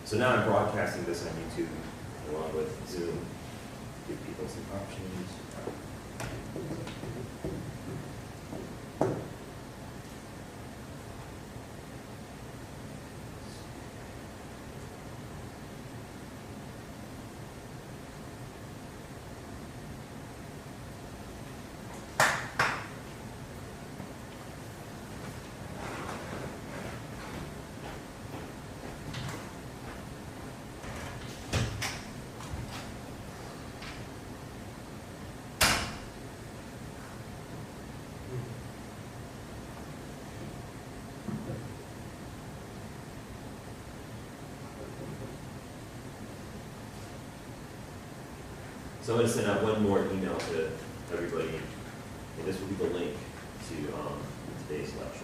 So now I'm broadcasting this on YouTube along with Zoom. Give people some options. So I'm going to send out one more email to everybody, and this will be the link to today's lecture.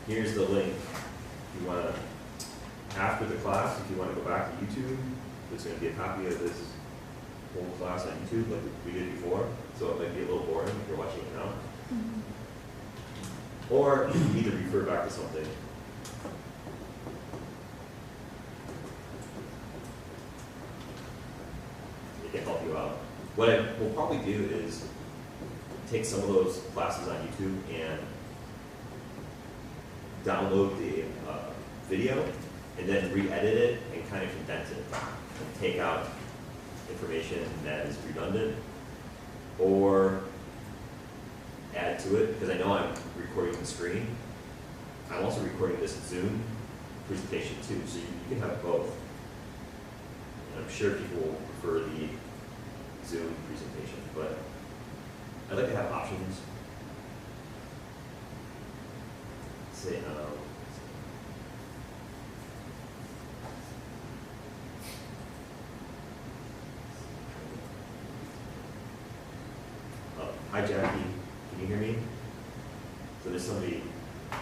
Here's the link. If you want to, after the class, if you want to go back to YouTube, there's going to be a copy of this whole class on YouTube like we did before, so it might be a little boring if you're watching it now. Or you can either refer back to something. It can help you out. What I will probably do is take some of those classes on YouTube and download the video and then re-edit it and kind of condense it and take out information that is redundant or add to it, because I know I'm recording the screen. I'm also recording this Zoom presentation too, so you can have both. And I'm sure people will prefer the Zoom presentation, but I'd like to have options. Say, hi Jackie, can you hear me? So there's somebody, I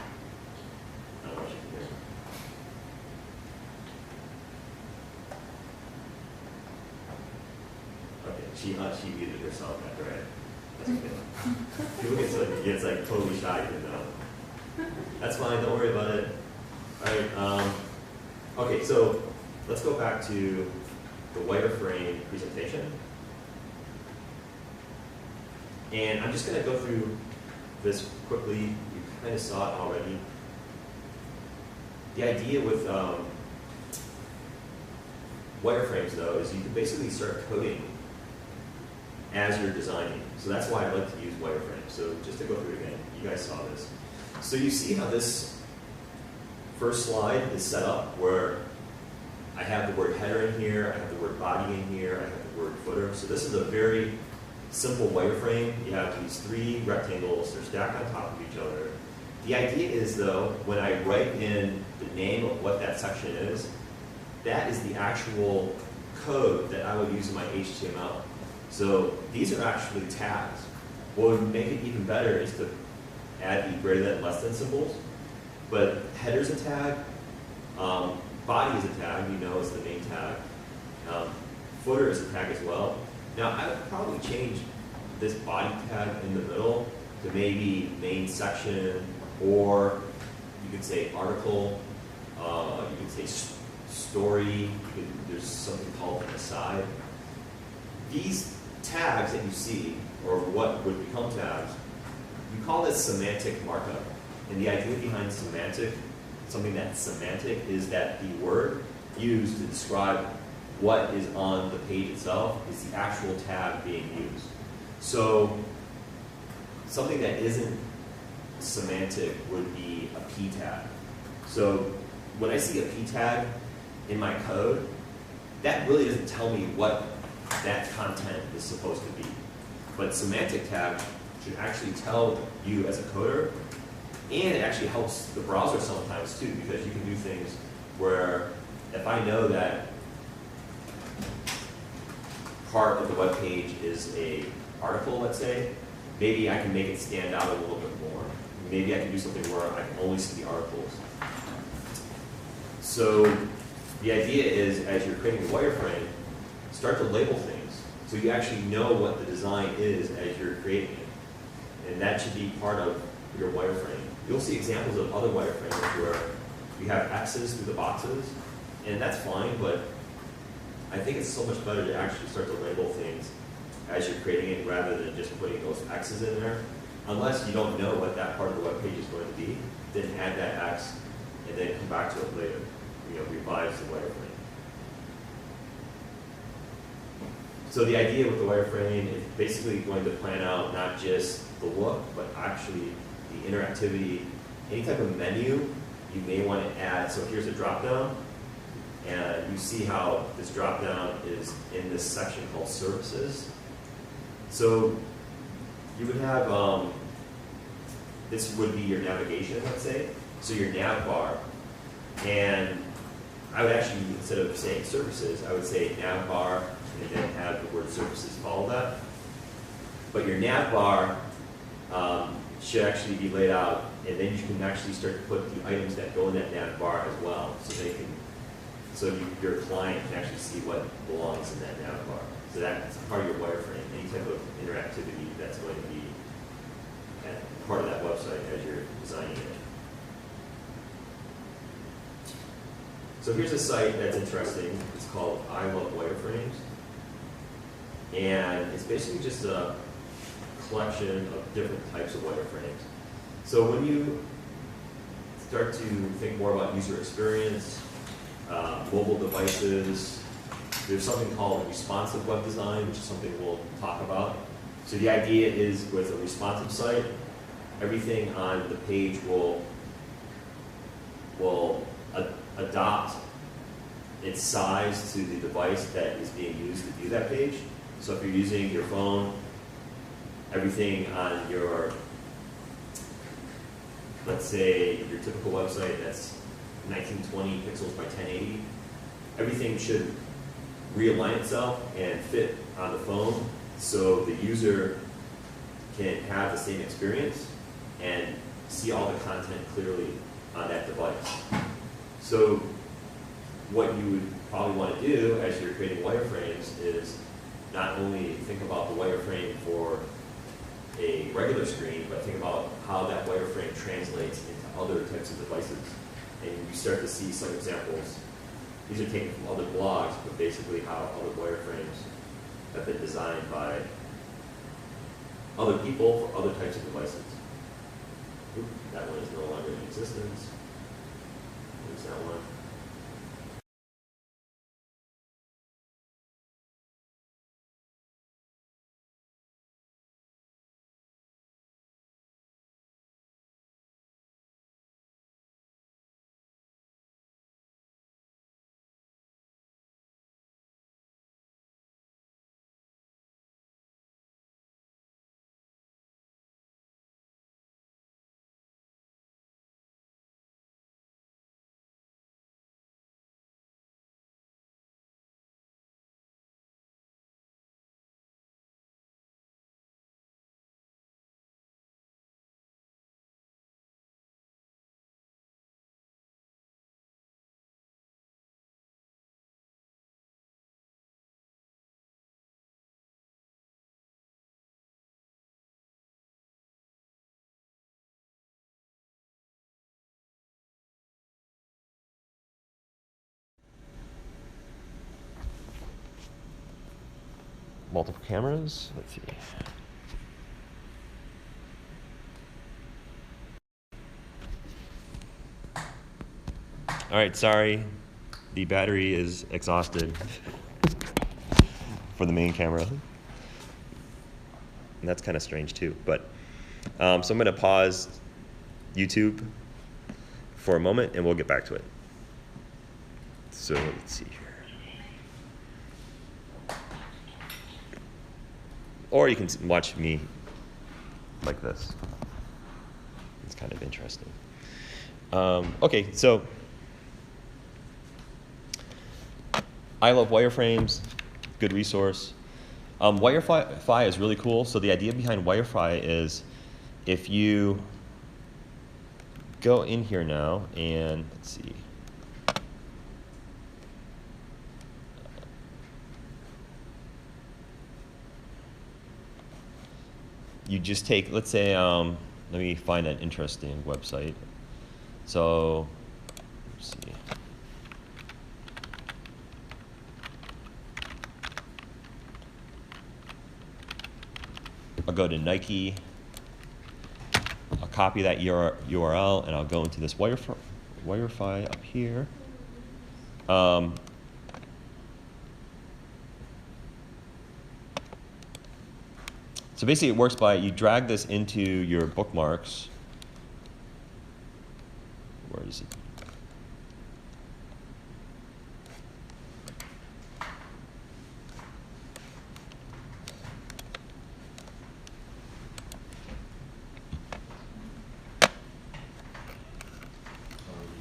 don't know if you can hear. Okay, she muted herself after I, that's okay. People gets like totally shy, even though. That's fine, don't worry about it. All right, okay, so let's go back to the wireframe presentation. And I'm just going to go through this quickly. You kind of saw it already. The idea with wireframes, though, is you can basically start coding as you're designing. So that's why I like to use wireframes. So just to go through it again, you guys saw this. So you see how this first slide is set up, where I have the word header in here, I have the word body in here, I have the word footer. So this is a very simple wireframe. You have these three rectangles, they're stacked on top of each other. The idea is, though, when I write in the name of what that section is, that is the actual code that I would use in my HTML. So these are actually tabs. what would make it even better is to add the greater than, less than symbols. But header's a tag, body is a tag, you know, it's the main tag. Footer is a tag as well. Now, I would probably change this body tag in the middle to maybe main section, or you could say article, you could say story, there's something called an aside. These tags that you see, or what would become tags, we call this semantic markup. And the idea behind semantic, something that's semantic, is that the word used to describe what is on the page itself is the actual tag being used. So something that isn't semantic would be a p tag. So when I see a p tag in my code, that really doesn't tell me what that content is supposed to be. But semantic tag should actually tell you as a coder, and it actually helps the browser sometimes too, because you can do things where if I know that part of the web page is a article, let's say, maybe I can make it stand out a little bit more. Maybe I can do something where I can only see the articles. So the idea is, as you're creating a wireframe, start to label things so you actually know what the design is as you're creating it. And that should be part of your wireframe. You'll see examples of other wireframes where you have X's through the boxes, and that's fine, but I think it's so much better to actually start to label things as you're creating it rather than just putting those X's in there. Unless you don't know what that part of the web page is going to be, then add that X and then come back to it later. You know, revise the wireframe. So the idea with the wireframe is basically going to plan out not just the look, but actually the interactivity, any type of menu you may want to add. So here's a drop-down, and you see how this drop-down is in this section called Services. So you would have, this would be your navigation, let's say. So your nav bar, and I would actually, instead of saying Services, I would say nav bar, and then have the word Services follow that. But your nav bar should actually be laid out, and then you can actually start to put the items that go in that nav bar as well, so they can, your client can actually see what belongs in that nav bar. So that's part of your wireframe, any type of interactivity that's going to be part of that website as you're designing it. So here's a site that's interesting. It's called I Love Wireframes. And it's basically just a collection of different types of wireframes. So when you start to think more about user experience, mobile devices, there's something called responsive web design, which is something we'll talk about. So the idea is, with a responsive site, everything on the page will adopt its size to the device that is being used to view that page. So if you're using your phone, everything on your, let's say, your typical website that's 1920 pixels by 1080, everything should realign itself and fit on the phone so the user can have the same experience and see all the content clearly on that device. So what you would probably want to do as you're creating wireframes is not only think about the wireframe for a regular screen, but think about how that wireframe translates into other types of devices. And you start to see some examples. These are taken from other blogs, but basically how other wireframes have been designed by other people for other types of devices. Oop, that one is no longer in existence. There's that one. multiple cameras. Let's see. All right, sorry. The battery is exhausted for the main camera. And that's kind of strange too. But so I'm going to pause YouTube for a moment and we'll get back to it. So let's see here. Or you can watch me like this. It's kind of interesting. Okay, so I love wireframes, good resource. Wireframe is really cool. So the idea behind wireframe is if you go in here now and let's see. You just take, let's say, let me find an interesting website. So, let's see. I'll go to Nike. I'll copy that URL and I'll go into this wireframe up here. So basically it works by you drag this into your bookmarks. Where is it?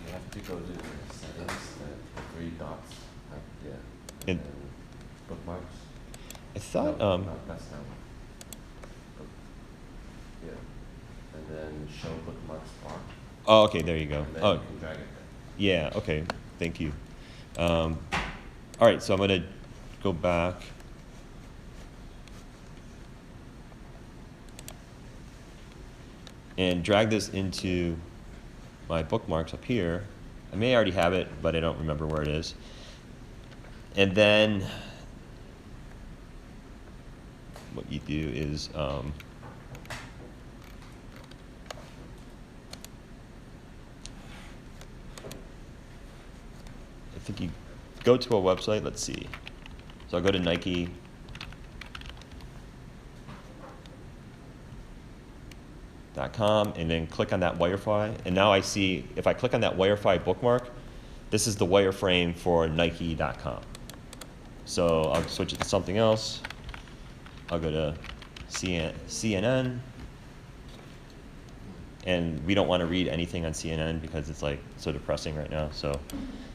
You have to go to the settings, the three dots, yeah, And bookmarks. I thought, no, that's not one. Yeah, and then show bookmarks bar. oh, okay, there you go. And then Oh, you can drag it there. yeah, okay, thank you. All right, so I'm gonna go back. And drag this into my bookmarks up here. I may already have it, but I don't remember where it is. And then what you do is I think you go to a website, let's see. So I'll go to Nike. .com and then click on that wireframe. And now I see, if I click on that wireframe bookmark, this is the wireframe for Nike.com. So I'll switch it to something else. I'll go to CNN. And we don't want to read anything on CNN because it's like so depressing right now. So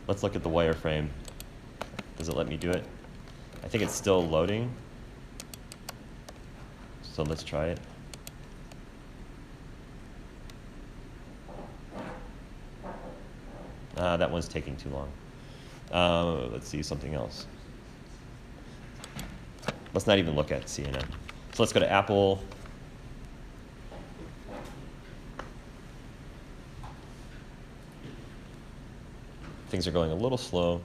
let's look at the wireframe. Does it let me do it? I think it's still loading. So let's try it. That one's taking too long. Let's see something else. Let's not even look at CNN. So let's go to Apple. Things are going a little slow.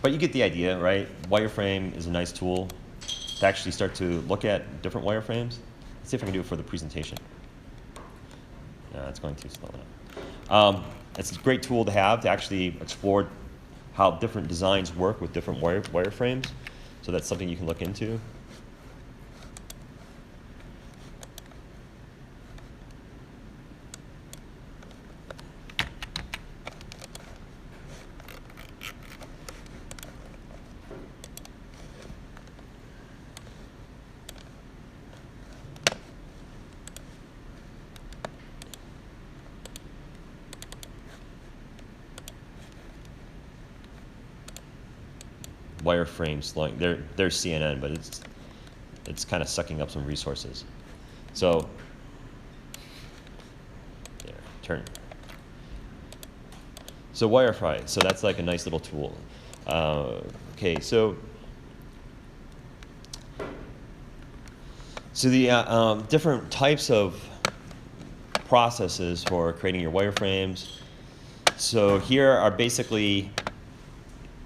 But you get the idea, right? Wireframe is a nice tool to actually start to look at different wireframes. Let's see if I can do it for the presentation. No, it's going too slow now. It's a great tool to have to actually explore how different designs work with different wireframes. So that's something you can look into. Wireframe slowing. They're CNN, but it's kind of sucking up some resources. So there, turn. So wireframe. So that's like a nice little tool. Okay, so the different types of processes for creating your wireframes. So here are basically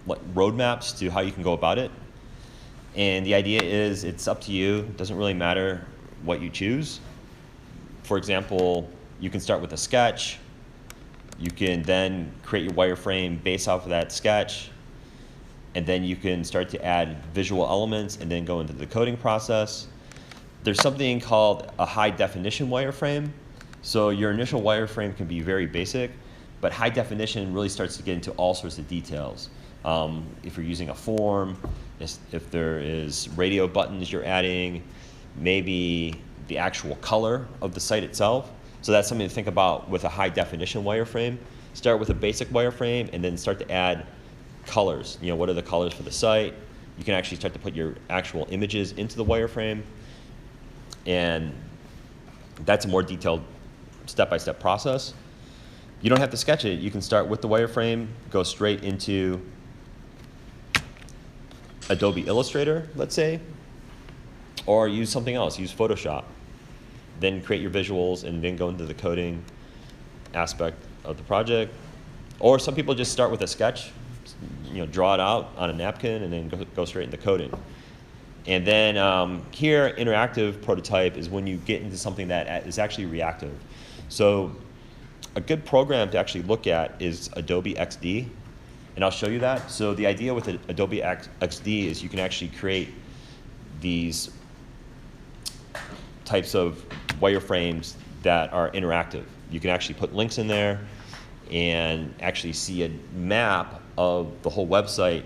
like roadmaps to how you can go about it. And the idea is it's up to you. It doesn't really matter what you choose. For example, you can start with a sketch. You can then create your wireframe based off of that sketch. And then you can start to add visual elements and then go into the coding process. There's something called a high definition wireframe. So your initial wireframe can be very basic, but high definition really starts to get into all sorts of details. If you're using a form, if there is radio buttons you're adding, maybe the actual color of the site itself. So that's something to think about with a high definition wireframe. Start with a basic wireframe and then start to add colors. You know, what are the colors for the site? You can actually start to put your actual images into the wireframe. And that's a more detailed step-by-step process. You don't have to sketch it. You can start with the wireframe, go straight into Adobe Illustrator, let's say, or use something else, use Photoshop. Then create your visuals and then go into the coding aspect of the project. Or some people just start with a sketch, you know, draw it out on a napkin and then go straight into coding. And then here, interactive prototype is when you get into something that is actually reactive. So a good program to actually look at is Adobe XD, and I'll show you that. So the idea with Adobe XD is you can actually create these types of wireframes that are interactive. You can actually put links in there and actually see a map of the whole website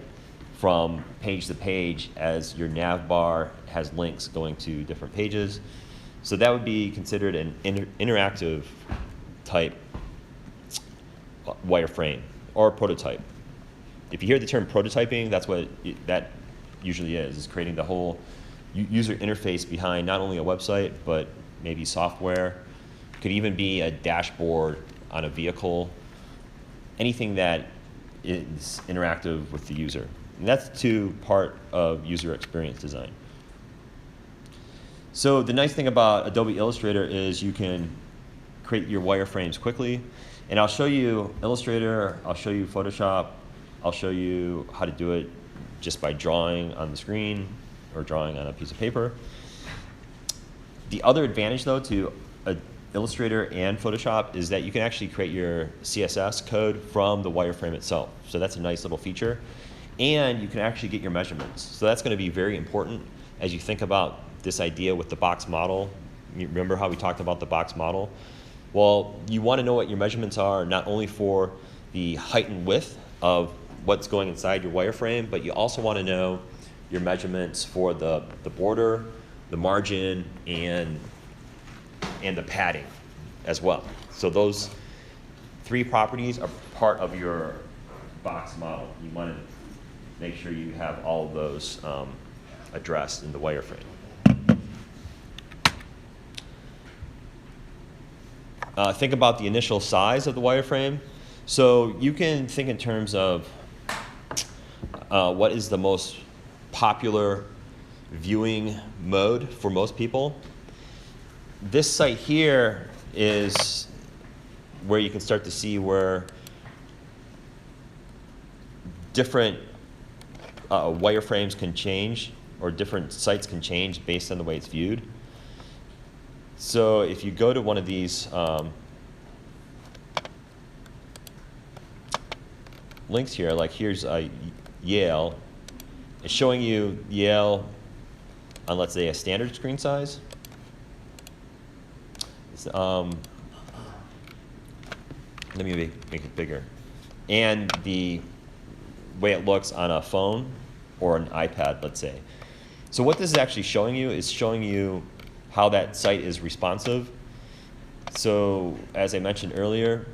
from page to page as your nav bar has links going to different pages. So that would be considered an interactive type wireframe or prototype. If you hear the term prototyping, that's what that usually is creating the whole user interface behind not only a website, but maybe software. It could even be a dashboard on a vehicle, anything that is interactive with the user. And that's part of user experience design. So the nice thing about Adobe Illustrator is you can create your wireframes quickly. And I'll show you Illustrator, I'll show you Photoshop, I'll show you how to do it just by drawing on the screen or drawing on a piece of paper. The other advantage, though, to Illustrator and Photoshop is that you can actually create your CSS code from the wireframe itself. So that's a nice little feature. And you can actually get your measurements. So that's going to be very important as you think about this idea with the box model. You remember how we talked about the box model? Well, you want to know what your measurements are, not only for the height and width of what's going inside your wireframe, but you also want to know your measurements for the border, the margin, and the padding as well. So those three properties are part of your box model. You want to make sure you have all of those addressed in the wireframe. Think about the initial size of the wireframe. So you can think in terms of what is the most popular viewing mode for most people. This site here is where you can start to see where different wireframes can change, or different sites can change based on the way it's viewed. So if you go to one of these links here, like here's Yale, it's showing you Yale on, let's say, a standard screen size. Let me make it bigger. And the way it looks on a phone or an iPad, let's say. So what this is actually showing you is showing you how that site is responsive. So as I mentioned earlier,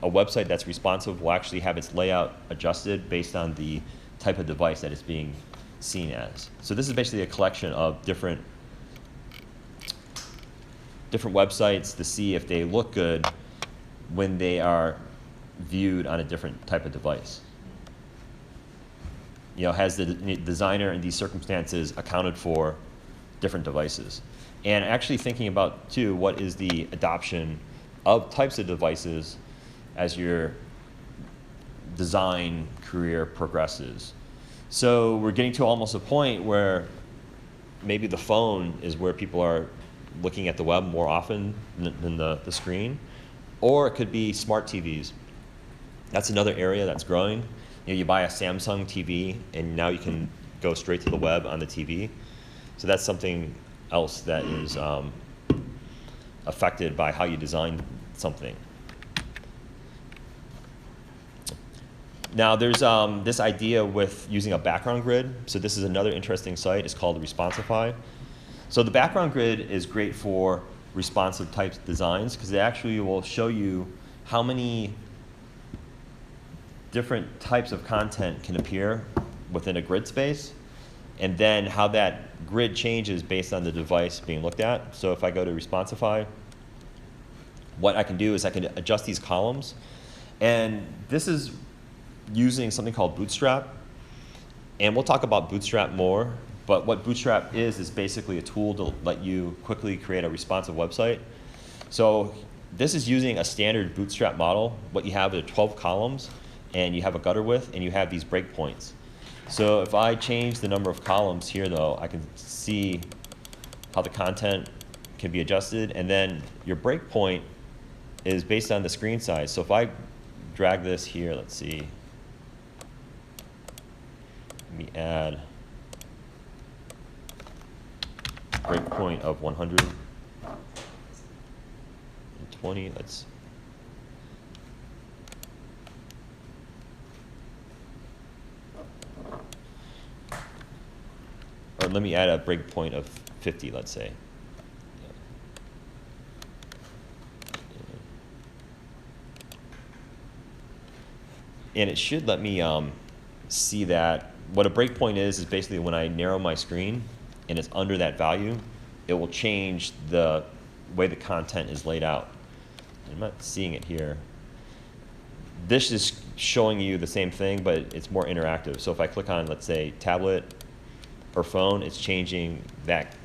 a website that's responsive will actually have its layout adjusted based on the type of device that it's being seen as. So this is basically a collection of different websites to see if they look good when they are viewed on a different type of device. You know, has the designer in these circumstances accounted for different devices? And actually thinking about, too, what is the adoption of types of devices as your design career progresses. So we're getting to almost a point where maybe the phone is where people are looking at the web more often than the screen, or it could be smart TVs. That's another area that's growing. You buy a Samsung TV, and now you can go straight to the web on the TV. So that's something else that is affected by how you design something. Now there's this idea with using a background grid. So this is another interesting site. It's called Responsify. So the background grid is great for responsive type designs because it actually will show you how many different types of content can appear within a grid space, and then how that grid changes based on the device being looked at. So if I go to Responsify, what I can do is I can adjust these columns. And this is using something called Bootstrap. And we'll talk about Bootstrap more. But what Bootstrap is basically a tool to let you quickly create a responsive website. So this is using a standard Bootstrap model. What you have are 12 columns, and you have a gutter width, and you have these breakpoints. So if I change the number of columns here, though, I can see how the content can be adjusted. And then your breakpoint is based on the screen size. So if I drag this here, let's see. Let me add breakpoint of 120. Let's or let me add a breakpoint of 50, let's say. And it should let me see that what a breakpoint is basically when I narrow my screen and it's under that value, it will change the way the content is laid out. I'm not seeing it here. This is showing you the same thing, but it's more interactive. So if I click on, let's say, tablet or phone, it's changing that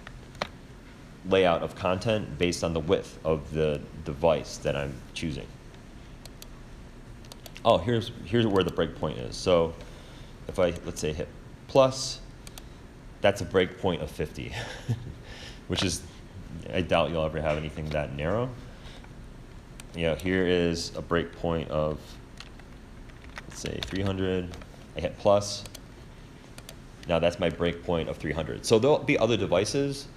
layout of content based on the width of the device that I'm choosing. Oh, here's where the breakpoint is. So if I, let's say, hit plus, that's a breakpoint of 50, which is, I doubt you'll ever have anything that narrow. Here is a breakpoint of, let's say, 300. I hit plus. Now that's my breakpoint of 300. So there'll be other devices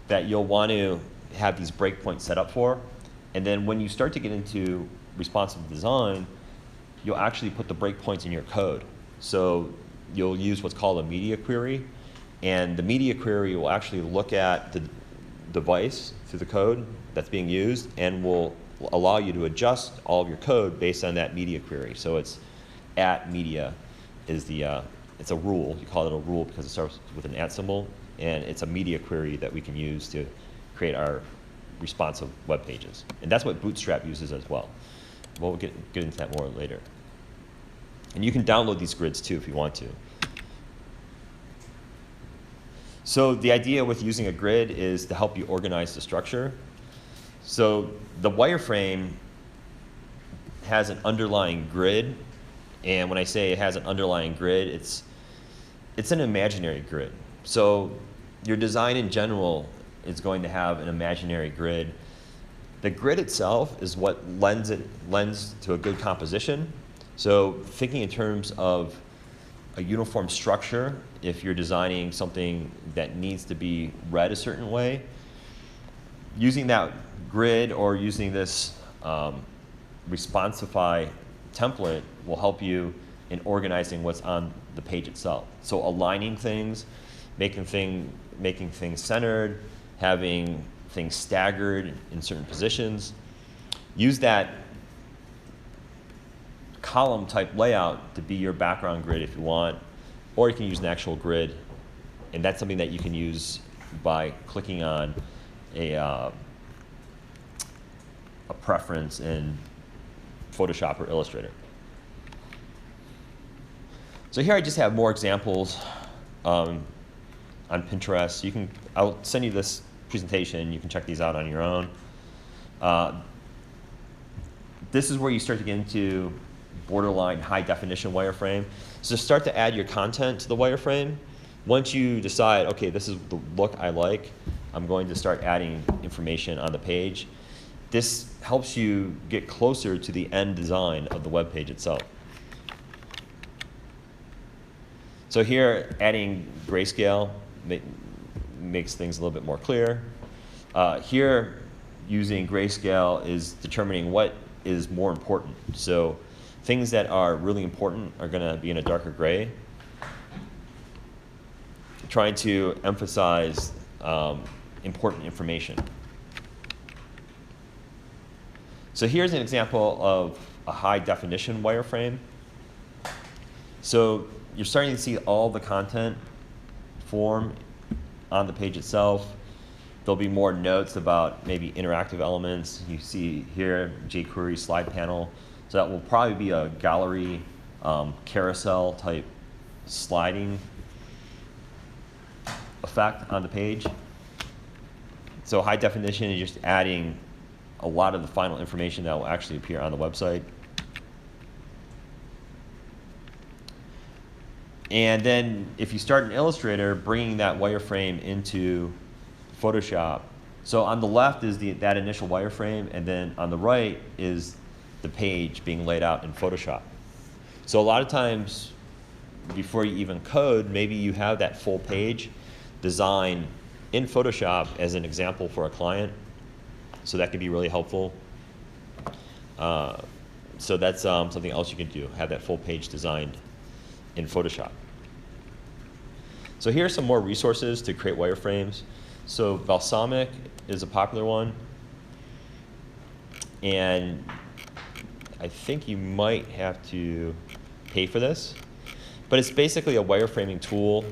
that you'll want to have these breakpoints set up for. And then when you start to get into responsive design, you'll actually put the breakpoints in your code. So you'll use what's called a media query. And the media query will actually look at the device through the code that's being used and will allow you to adjust all of your code based on that media query. So it's at media is the, it's a rule. You call it a rule because it starts with an at symbol. And it's a media query that we can use to create our responsive web pages. And that's what Bootstrap uses as well. We'll get into that more later. And you can download these grids too if you want to. So the idea with using a grid is to help you organize the structure. So the wireframe has an underlying grid. And when I say it has an underlying grid, it's an imaginary grid. So your design in general is going to have an imaginary grid. The grid itself is what lends to a good composition. So thinking in terms of a uniform structure, if you're designing something that needs to be read a certain way, using that grid or using this Responsify template will help you in organizing what's on the page itself. So aligning things, making things centered, having things staggered in certain positions. Use that column type layout to be your background grid if you want, or you can use an actual grid, and that's something that you can use by clicking on a preference in Photoshop or Illustrator. So here I just have more examples on Pinterest. I'll send you this presentation. You can check these out on your own. This is where you start to get into borderline high definition wireframe. So start to add your content to the wireframe. Once you decide, okay, this is the look I like, I'm going to start adding information on the page. This helps you get closer to the end design of the web page itself. So here, adding grayscale makes things a little bit more clear. Here, using grayscale is determining what is more important. So things that are really important are going to be in a darker gray. Trying to emphasize important information. So here's an example of a high definition wireframe. So you're starting to see all the content form on the page itself. There'll be more notes about maybe interactive elements. You see here jQuery slide panel. So that will probably be a gallery carousel type sliding effect on the page. So high definition is just adding a lot of the final information that will actually appear on the website. And then if you start in Illustrator, bringing that wireframe into Photoshop. So on the left is that initial wireframe, and then on the right is the page being laid out in Photoshop. So a lot of times, before you even code, maybe you have that full page design in Photoshop as an example for a client. So that can be really helpful. So that's something else you can do, have that full page designed in Photoshop. So here are some more resources to create wireframes. So Balsamiq is a popular one. And I think you might have to pay for this. But it's basically a wireframing tool.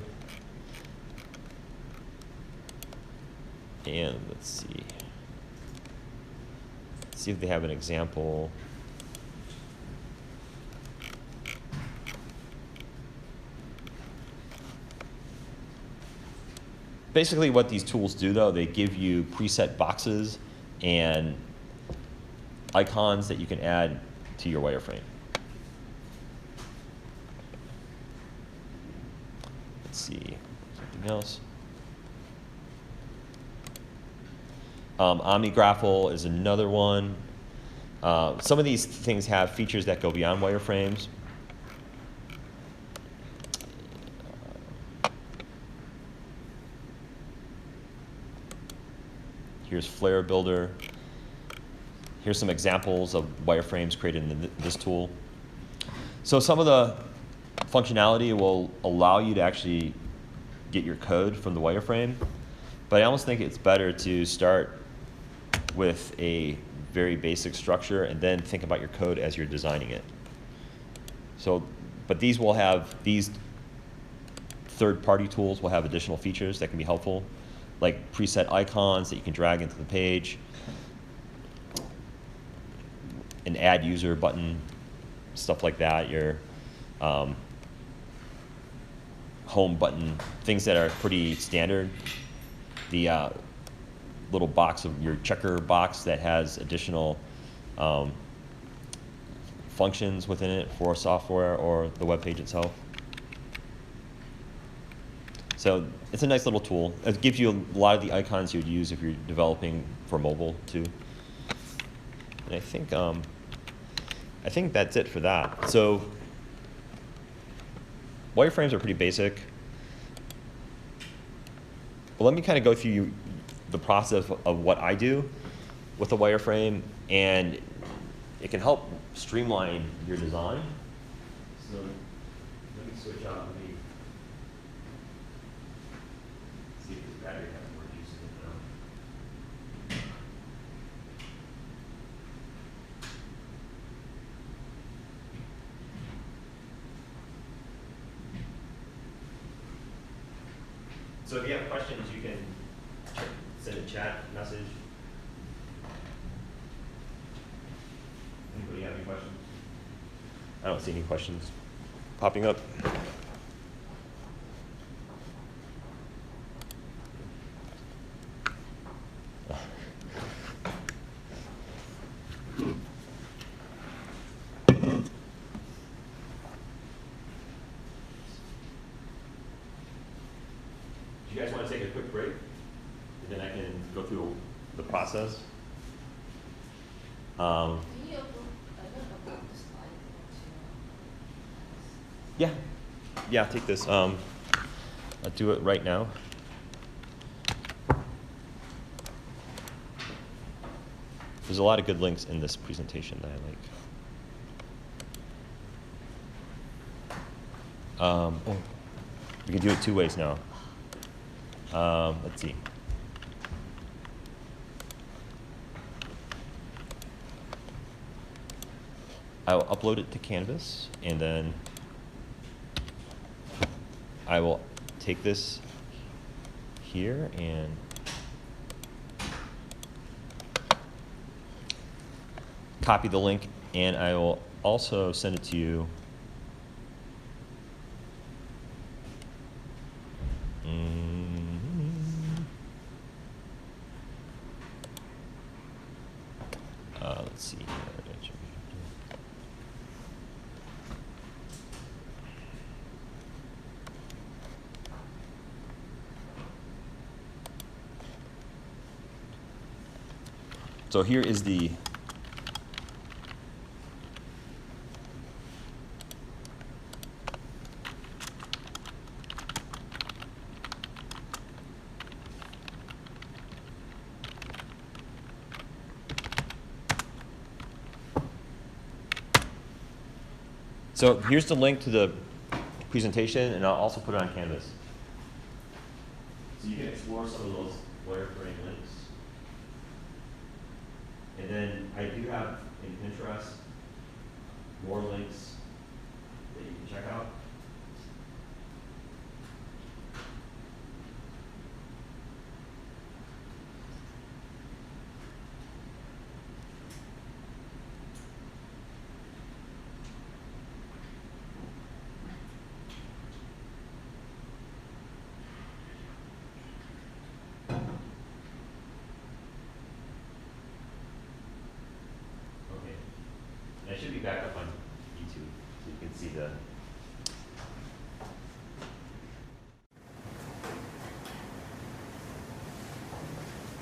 And let's see. Let's see if they have an example. Basically what these tools do though, they give you preset boxes and icons that you can add to your wireframe. Let's see, something else. OmniGraffle is another one. Some of these things have features that go beyond wireframes. Here's Flare Builder. Here's some examples of wireframes created in this tool. So some of the functionality will allow you to actually get your code from the wireframe, but I almost think it's better to start with a very basic structure and then think about your code as you're designing it. So, but these third-party tools will have additional features that can be helpful, like preset icons that you can drag into the page, an add user button, stuff like that, your home button, things that are pretty standard. The little box of your checker box that has additional functions within it for software or the web page itself. So it's a nice little tool. It gives you a lot of the icons you would use if you're developing for mobile too. And I think that's it for that. So wireframes are pretty basic. But let me kind of go through the process of what I do with a wireframe, and it can help streamline your design. So let me switch out. Let me see if this battery has more juice in it now. So if you have questions, you can send a chat message. Anybody have any questions? I don't see any questions popping up. quick break, and then I can go through the process. Can you upload the slide Yeah, yeah, I'll take this. I'll do it right now. There's a lot of good links in this presentation that I like. We can do it two ways now. Let's see. I will upload it to Canvas, and then I will take this here and copy the link, and I will also send it to you. Let's see here. So here is the here's the link to the presentation, and I'll also put it on Canvas. So you can explore some of those wireframe links. And then I do have in Pinterest more links that you can check out. I should be back up on YouTube so you can see the.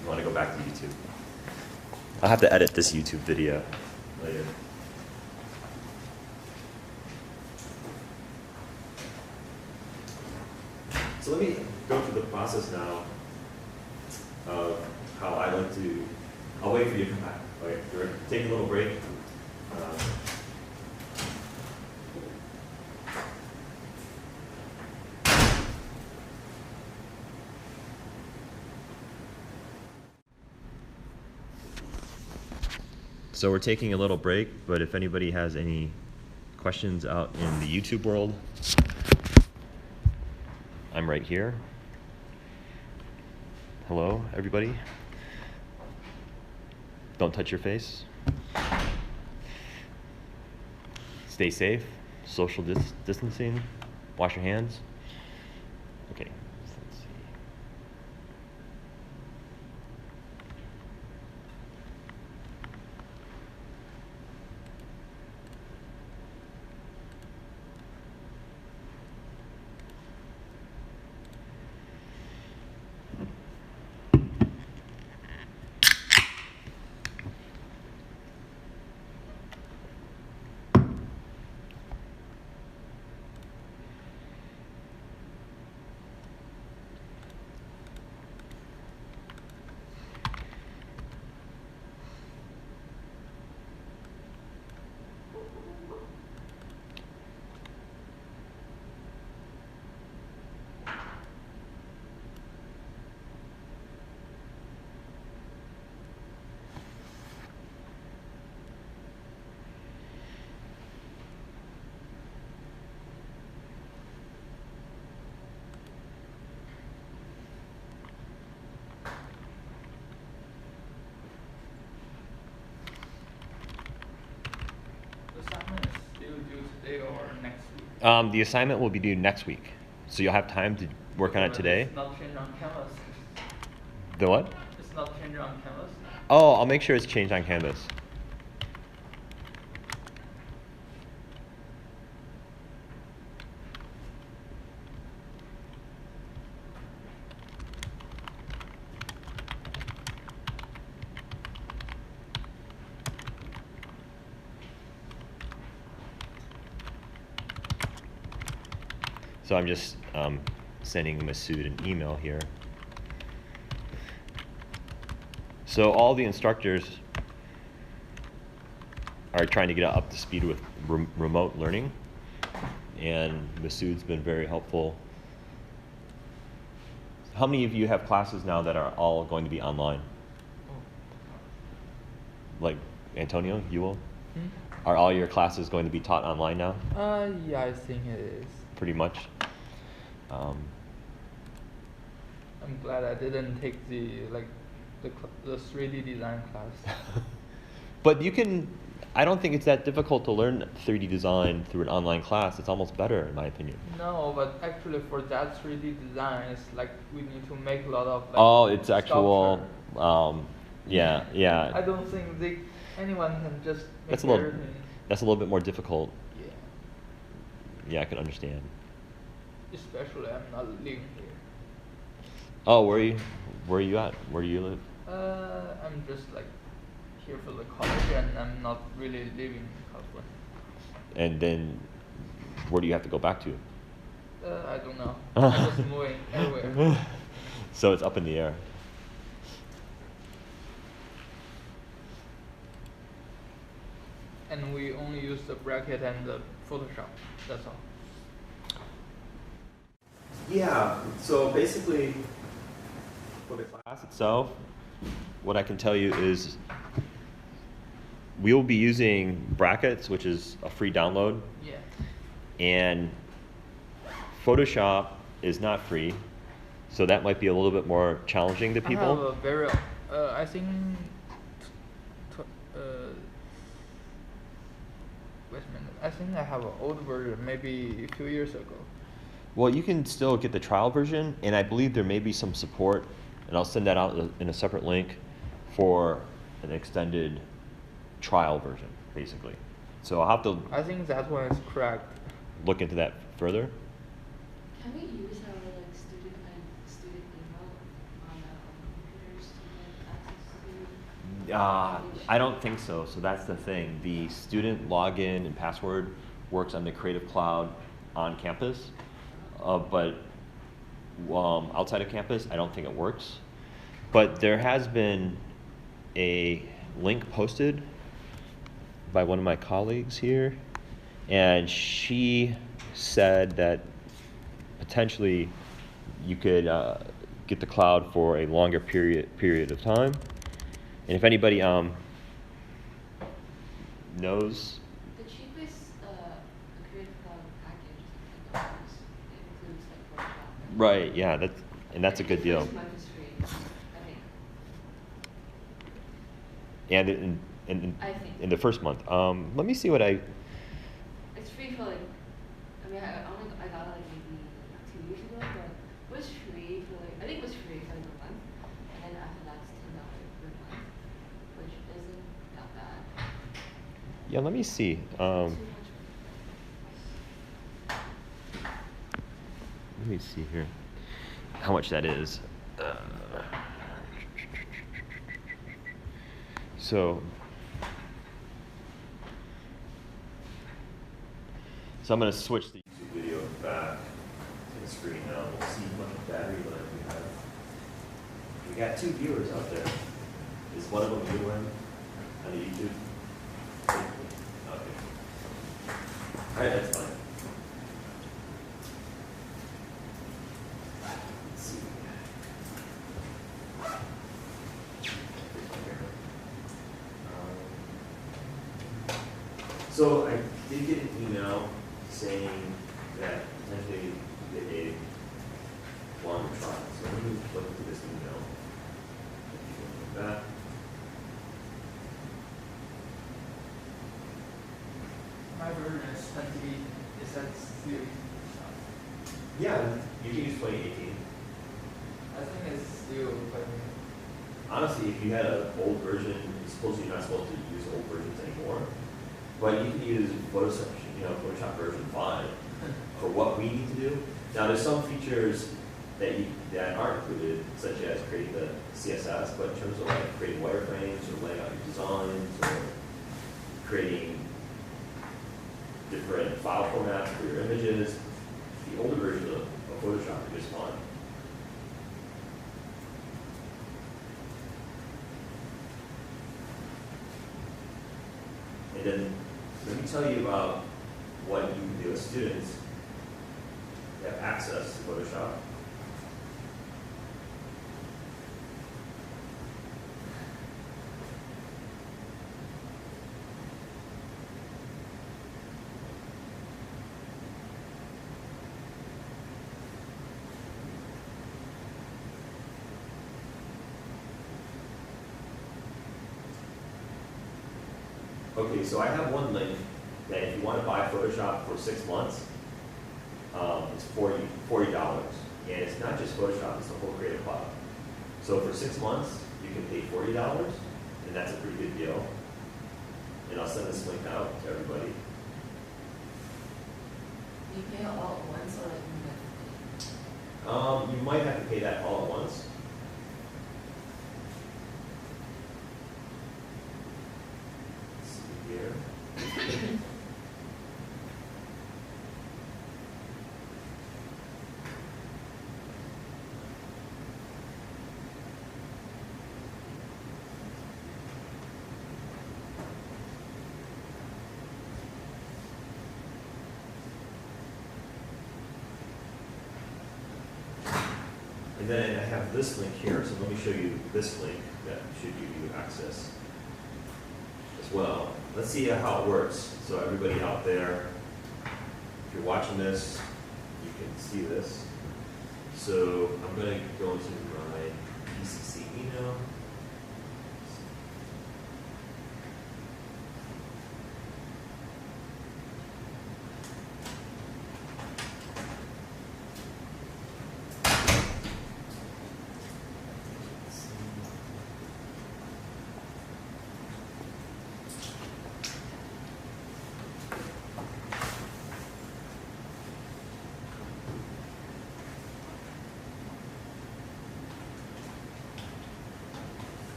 You want to go back to YouTube? I'll have to edit this YouTube video later. So let me go through the process now of how I like to. I'll wait for you to come back. Okay, we're taking a little break. So we're taking a little break, but if anybody has any questions out in the YouTube world, I'm right here. Hello, everybody. Don't touch your face. Stay safe, social distancing, wash your hands. Okay, so let's see. Or next week? The assignment will be due next week, so you'll have time to work on it today. It's not changed on Canvas. The what? It's not changed on Canvas. Oh, I'll make sure it's changed on Canvas. So I'm just sending Masood an email here. So all the instructors are trying to get up to speed with remote learning, and Masood's been very helpful. How many of you have classes now that are all going to be online? Like Antonio, you will? Are all your classes going to be taught online now? Yeah, I think it is. Pretty much. I'm glad I didn't take the 3D design class. But you can, I don't think it's that difficult to learn 3D design through an online class. It's almost better, in my opinion. No, but actually for that 3D design, it's like we need to make a lot of Oh, it's actual, sculpture. yeah. I don't think anyone can just make That's a little, everything. that's a little bit more difficult. Yeah. Yeah, I can understand. Especially I'm not living here. Oh, where are you at? Where do you live? I'm just like here for the college, and I'm not really living in California. And then, where do you have to go back to? I don't know. I'm just moving everywhere. So it's up in the air. And we only use the bracket and the Photoshop. That's all. Yeah, so basically, For the class itself, what I can tell you is we will be using brackets, which is a free download, Yeah. and Photoshop is not free, so that might be a little bit more challenging to I have a people. very, I think, wait a minute. I think I have an old version, maybe a few years ago. Well, you can still get the trial version, and I believe there may be some support, and I'll send that out in a separate link for an extended trial version, basically. So I'll have to I think that one is correct. look into that further. Can we use our student email on our computers to get access to? I don't think so. So that's the thing. The student login and password works on the Creative Cloud on campus, but outside of campus, I don't think it works. But there has been a link posted by one of my colleagues here, and she said that potentially you could get the cloud for a longer period of time. And if anybody knows, The cheapest Creative Cloud package is like $10. It includes like Photoshop. right? Yeah, that's a good deal. The first month is free, I think. And I think. in the first month, let me see what I. It's free for like, I mean, I got it like maybe 2 years ago, but it was free for like, I think it was free for like a month, and then after that it's $10 per month, which isn't that bad. Yeah, let me see. Too much. Let me see here, how much that is. So I'm going to switch the YouTube video back to the screen now. We'll see how much battery life we have. we got 2 viewers out there. Is one of them you on the YouTube? Okay. All right, that's fine. Let's see. So I did get an email saying that potentially they may want to try. So let me look through this email. Like that. My version is 20. Is that still? Yeah, you can use 2018. I think it's still 20. Honestly, if you had an old version, you're not supposed to use old versions anymore. But you can use Photoshop version 5 for what we need to do. Now, there's some features that aren't included, such as creating the CSS, but in terms of like creating wireframes or laying out your designs or creating different file formats for your images, the older version of Photoshop are just fine. And then let me tell you about what you can do as students that have access to Photoshop. Okay, so I have one link that if you want to buy Photoshop for 6 months, it's $40. And it's not just Photoshop, it's the whole Creative Cloud. So for 6 months, you can pay $40, and that's a pretty good deal. And I'll send this link out to everybody. You pay all at once, or You might have to pay that all at once. Let's see here. And then I have this link here, so let me show you this link that should give you access as well. Let's see how it works. So everybody out there, if you're watching this, you can see this. So I'm going to go into my PCC email.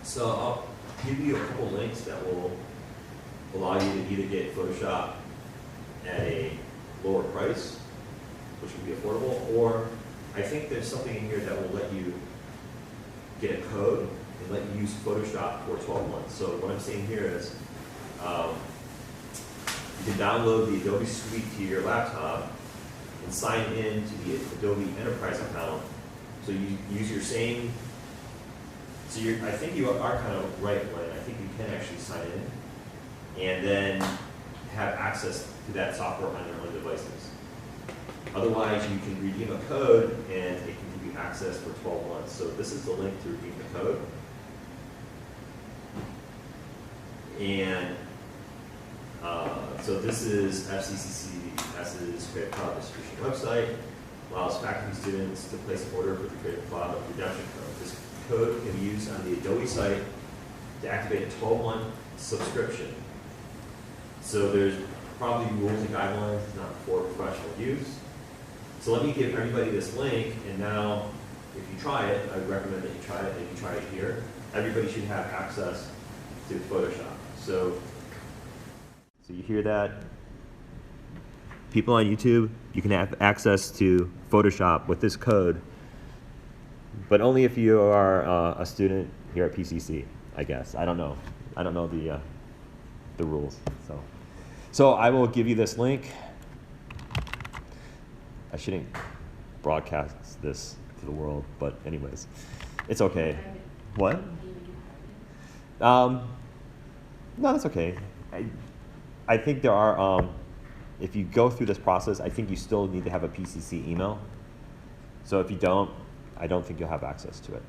So I'll give you a couple links that will allow you to either get Photoshop at a lower price, which will be affordable, or I think there's something in here that will let you get a code and let you use Photoshop for 12 months. So what I'm saying here is you can download the Adobe Suite to your laptop and sign in to the Adobe Enterprise account. So you use your same. So I think you are kind of right, Glenn. I think you can actually sign in and then have access to that software on your own devices. Otherwise, you can redeem a code and it can give you access for 12 months. So this is the link to redeem the code. And so this is FCCCS's Creative Cloud distribution website. Allows faculty students to place an order for the Creative Cloud redemption code. This code can be used on the Adobe site to activate a 12-month subscription. So there's probably rules and guidelines, not for professional use. So let me give everybody this link, and now if you try it, I would recommend that you try it. If you try it here, everybody should have access to Photoshop. So you hear that? People on YouTube, you can have access to Photoshop with this code, but only if you are a student here at PCC, I guess. I don't know. I don't know the rules. So I will give you this link. I shouldn't broadcast this to the world, but anyways, it's okay. What? No, that's okay. I think there are, if you go through this process, I think you still need to have a PCC email. So if you don't, I don't think you'll have access to it.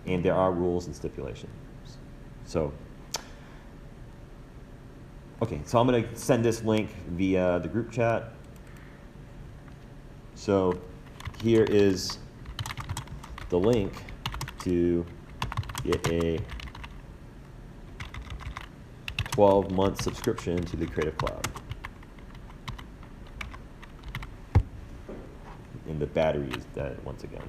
And there are rules and stipulations. So, okay, so I'm going to send this link via the group chat. So here is the link to get a 12-month subscription to the Creative Cloud. And the battery is dead once again.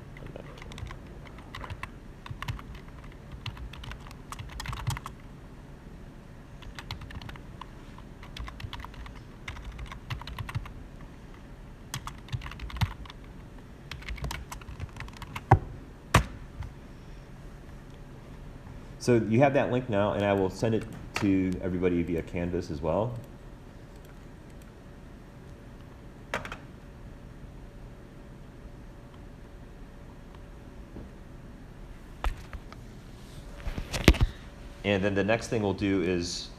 So you have that link now, and I will send it to everybody via Canvas as well. And then the next thing we'll do is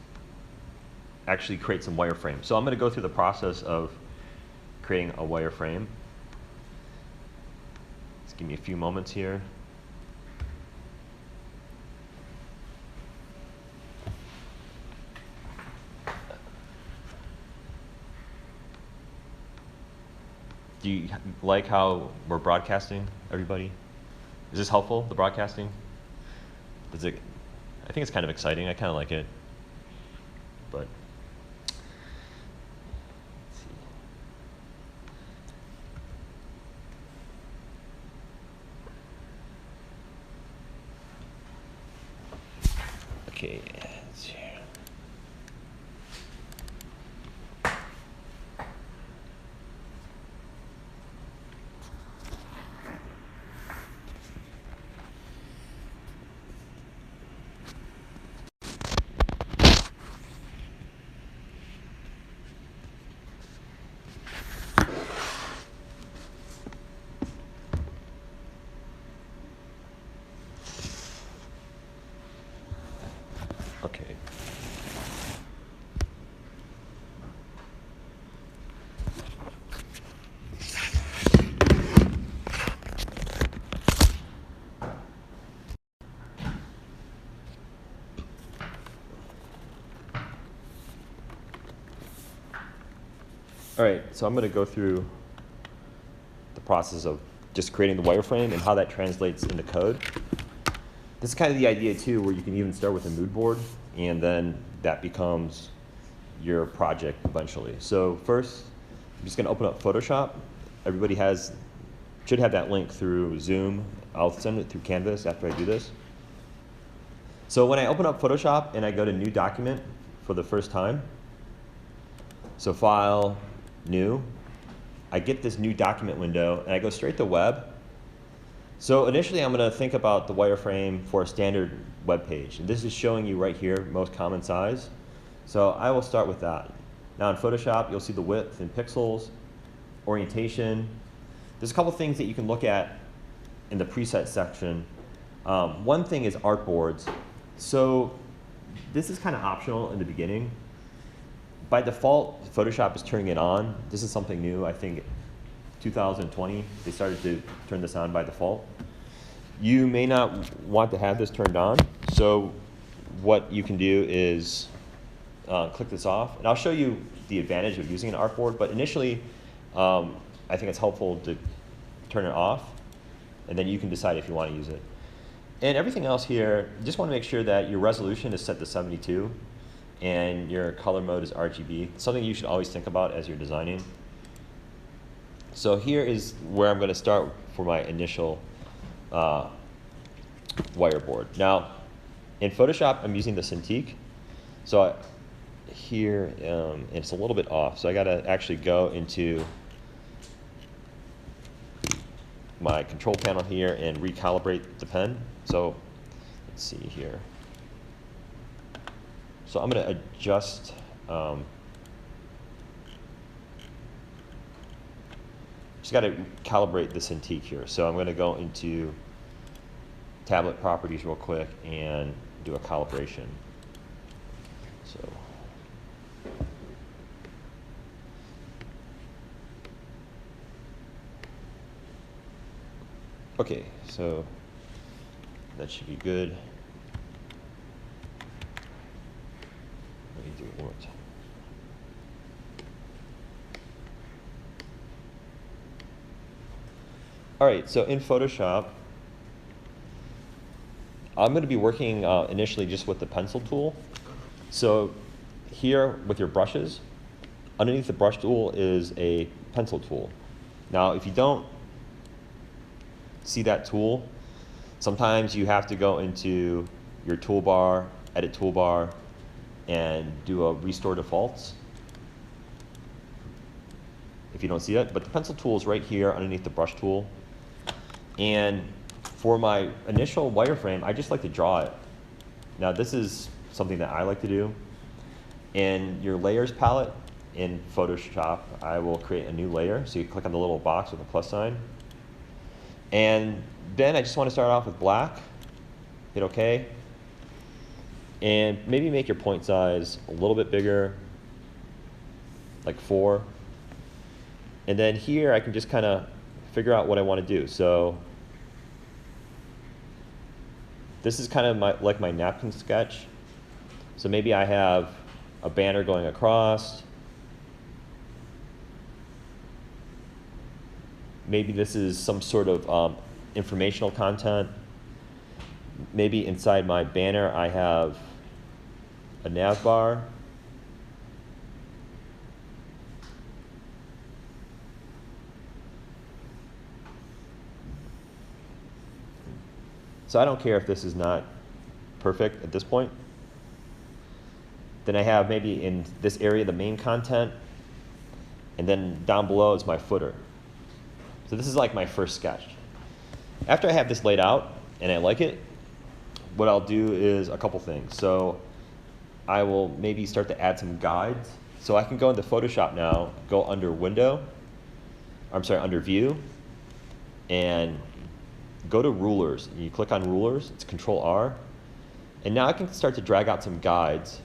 actually create some wireframes. So I'm going to go through the process of creating a wireframe. Just give me a few moments here. Do you like how we're broadcasting, everybody? Is this helpful, the broadcasting? Does it? I think it's kind of exciting. I kind of like it. But let's see. Okay, let's see. Okay. All right, so I'm going to go through the process of just creating the wireframe and how that translates into code. This is kind of the idea too, where you can even start with a mood board, and then that becomes your project eventually. So first, I'm just going to open up Photoshop. Everybody should have that link through Zoom. I'll send it through Canvas after I do this. So when I open up Photoshop and I go to New Document for the first time, so File, New, I get this new document window, and I go straight to Web. So initially, I'm going to think about the wireframe for a standard web page. And this is showing you right here, most common size. So I will start with that. Now in Photoshop, you'll see the width in pixels, orientation. There's a couple things that you can look at in the preset section. One thing is artboards. So this is kind of optional in the beginning. By default, Photoshop is turning it on. This is something new. I think 2020, they started to turn this on by default. You may not want to have this turned on, so what you can do is click this off. And I'll show you the advantage of using an artboard, but initially, I think it's helpful to turn it off, and then you can decide if you want to use it. And everything else here, you just want to make sure that your resolution is set to 72, and your color mode is RGB, something you should always think about as you're designing. So here is where I'm going to start for my initial wireboard. Now, in Photoshop, I'm using the Cintiq. So here, it's a little bit off. So I got to actually go into my control panel here and recalibrate the pen. So let's see here. So I'm going to adjust just got to calibrate the Cintiq here. So I'm going to go into tablet properties real quick and do a calibration. So okay, so that should be good. Let me do it one more time. All right, so in Photoshop, I'm going to be working initially just with the pencil tool. So here with your brushes, underneath the brush tool is a pencil tool. Now, if you don't see that tool, sometimes you have to go into your toolbar, edit toolbar, and do a restore defaults if you don't see it. But the pencil tool is right here underneath the brush tool. And for my initial wireframe, I just like to draw it. Now this is something that I like to do. In your layers palette in Photoshop, I will create a new layer. So you click on the little box with the plus sign. And then I just want to start off with black. Hit OK. And maybe make your point size a little bit bigger, like 4. And then here I can just kind of figure out what I want to do. So this is kind of like my napkin sketch. So maybe I have a banner going across. Maybe this is some sort of informational content. Maybe inside my banner I have a nav bar. So I don't care if this is not perfect at this point. Then I have maybe in this area the main content, and then down below is my footer. So this is like my first sketch. After I have this laid out and I like it, what I'll do is a couple things. So I will maybe start to add some guides. So I can go into Photoshop now, go under Window, under View, and go to Rulers. And you click on Rulers, it's Control R. And now I can start to drag out some guides.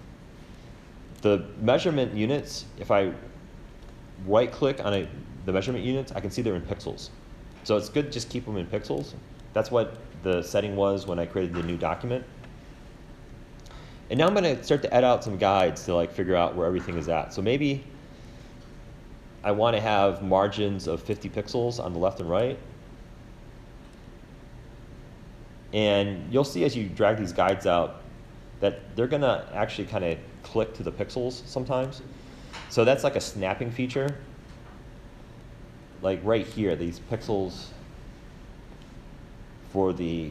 The measurement units, if I right click on the measurement units, I can see they're in pixels. So it's good to just keep them in pixels. That's what the setting was when I created the new document. And now I'm going to start to add out some guides to like figure out where everything is at. So maybe I want to have margins of 50 pixels on the left and right. And you'll see as you drag these guides out that they're going to actually kind of click to the pixels sometimes. So that's like a snapping feature. Like right here, these pixels for the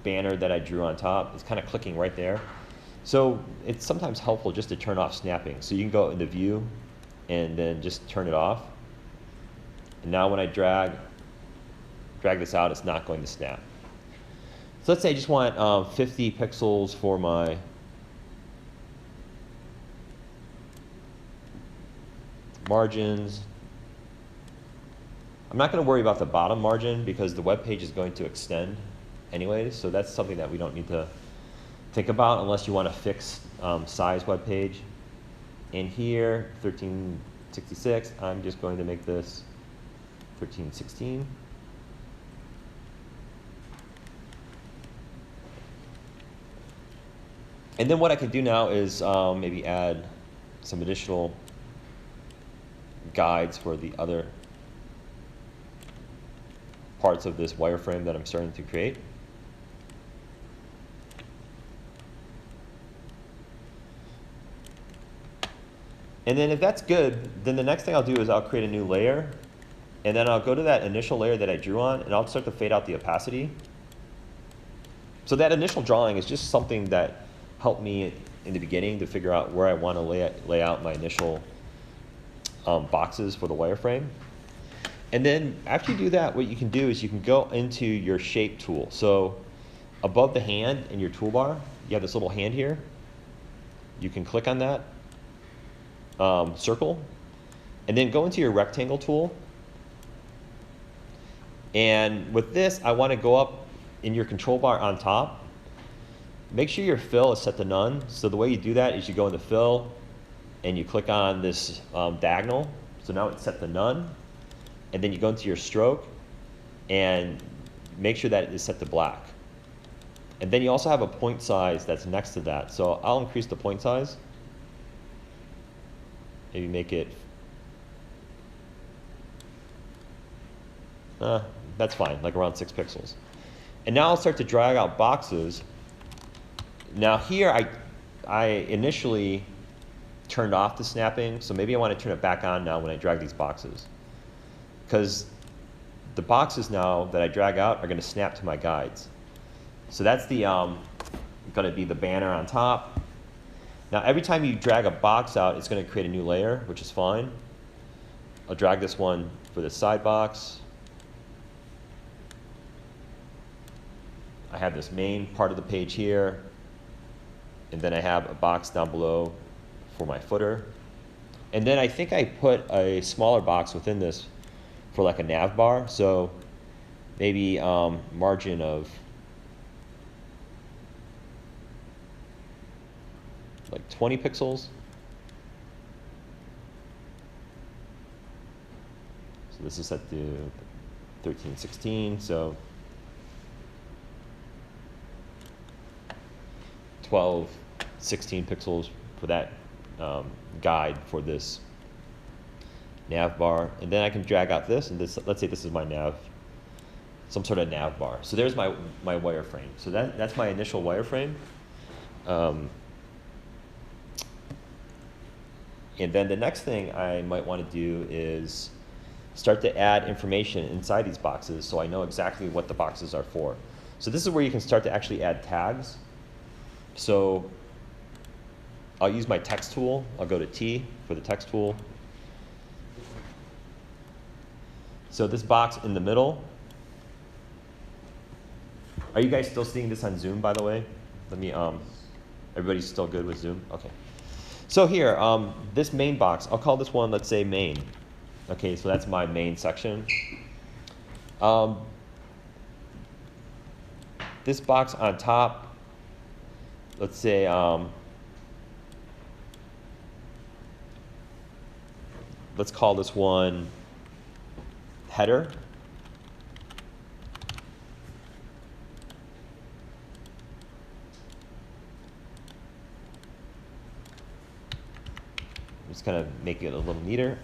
banner that I drew on top is kind of clicking right there. So it's sometimes helpful just to turn off snapping. So you can go into View and then just turn it off. And now when I drag this out, it's not going to snap. So let's say I just want 50 pixels for my margins. I'm not going to worry about the bottom margin because the web page is going to extend anyways, so that's something that we don't need to think about unless you want a fixed size web page. And here, 1366, I'm just going to make this 1316. And then what I can do now is maybe add some additional guides for the other parts of this wireframe that I'm starting to create. And then if that's good, then the next thing I'll do is I'll create a new layer, and then I'll go to that initial layer that I drew on, and I'll start to fade out the opacity. So that initial drawing is just something that helped me in the beginning to figure out where I want to lay out my initial boxes for the wireframe. And then after you do that, what you can do is you can go into your shape tool. So above the hand in your toolbar, you have this little hand here. You can click on that circle, and then go into your rectangle tool. And with this, I want to go up in your control bar on top. Make sure your fill is set to none. So the way you do that is you go into fill, and you click on this diagonal. So now it's set to none. And then you go into your stroke and make sure that it is set to black. And then you also have a point size that's next to that. So I'll increase the point size. Maybe make it, that's fine, like around 6 pixels. And now I'll start to drag out boxes. Now here I initially turned off the snapping, so maybe I want to turn it back on now when I drag these boxes. Because the boxes now that I drag out are going to snap to my guides. So that's the going to be the banner on top. Now every time you drag a box out, it's going to create a new layer, which is fine. I'll drag this one for the side box. I have this main part of the page here, and then I have a box down below for my footer. And then I think I put a smaller box within this for like a nav bar. So maybe margin of like 20 pixels. So this is set to 1316, so 12, 16 pixels for that guide for this nav bar. And then I can drag out this, and this, let's say this is my nav, some sort of nav bar. So there's my wireframe. So that's my initial wireframe. And then the next thing I might want to do is start to add information inside these boxes so I know exactly what the boxes are for. So this is where you can start to actually add tags. So I'll use my text tool. I'll go to T for the text tool. So this box in the middle. Are you guys still seeing this on Zoom, by the way? Let me, everybody's still good with Zoom? Okay. So here, this main box, I'll call this one, let's say main. Okay, so that's my main section. This box on top, let's say, let's call this one header. Just kind of make it a little neater.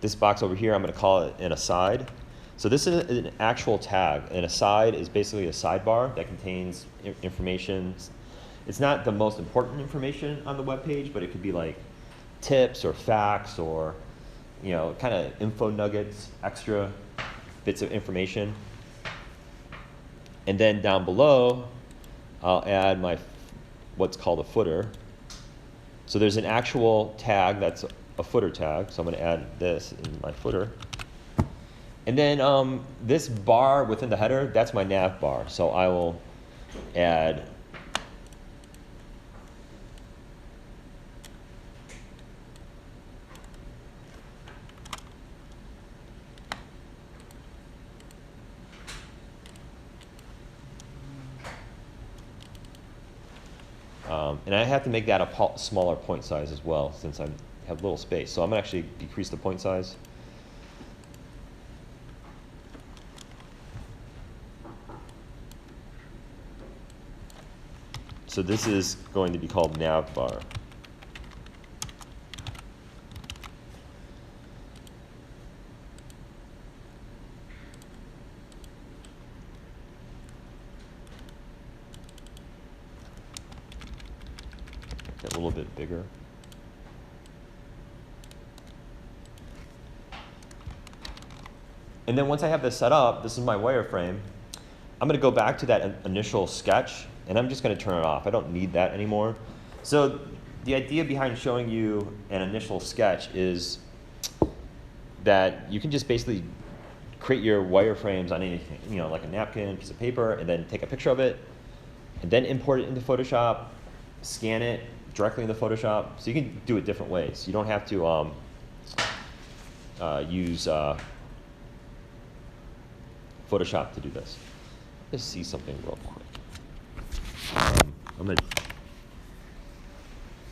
This box over here, I'm going to call it an aside. So this is an actual tag. An aside is basically a sidebar that contains information. It's not the most important information on the web page, but it could be like tips or facts or, you know, kind of info nuggets, extra bits of information. And then down below, I'll add my what's called a footer. So there's an actual tag that's a footer tag. So I'm going to add this in my footer. And then this bar within the header, that's my nav bar. So I will add and I have to make that a smaller point size as well, since I have little space. So I'm going to actually decrease the point size. So this is going to be called nav bar. Get a little bit bigger. And then once I have this set up, this is my wireframe. I'm going to go back to that initial sketch, and I'm just going to turn it off. I don't need that anymore. So the idea behind showing you an initial sketch is that you can just basically create your wireframes on anything, you know, like a napkin, piece of paper, and then take a picture of it, and then import it into Photoshop, scan it directly into Photoshop. So you can do it different ways. You don't have to use Photoshop to do this. Let's see something real quick.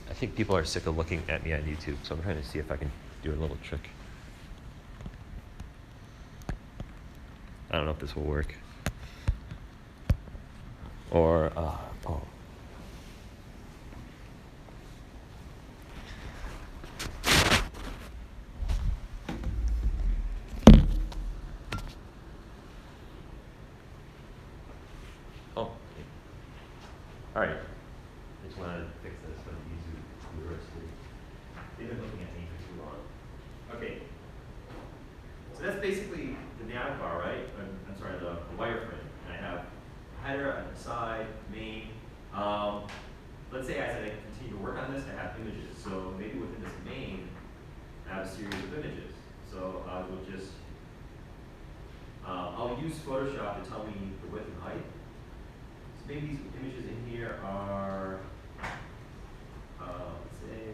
I think people are sick of looking at me on YouTube, so I'm trying to see if I can do a little trick. I don't know if this will work. Or, oh. All right, I just wanted to fix this for the university. They've been looking at me for too long. Okay, so that's basically the nav bar, right? I'm sorry, the wireframe. And I have header on the side, main. Let's say as I continue to work on this, I have images. So maybe within this main, I have a series of images. So I will just use Photoshop to tell me the width and height. So maybe these images in here are, let's say,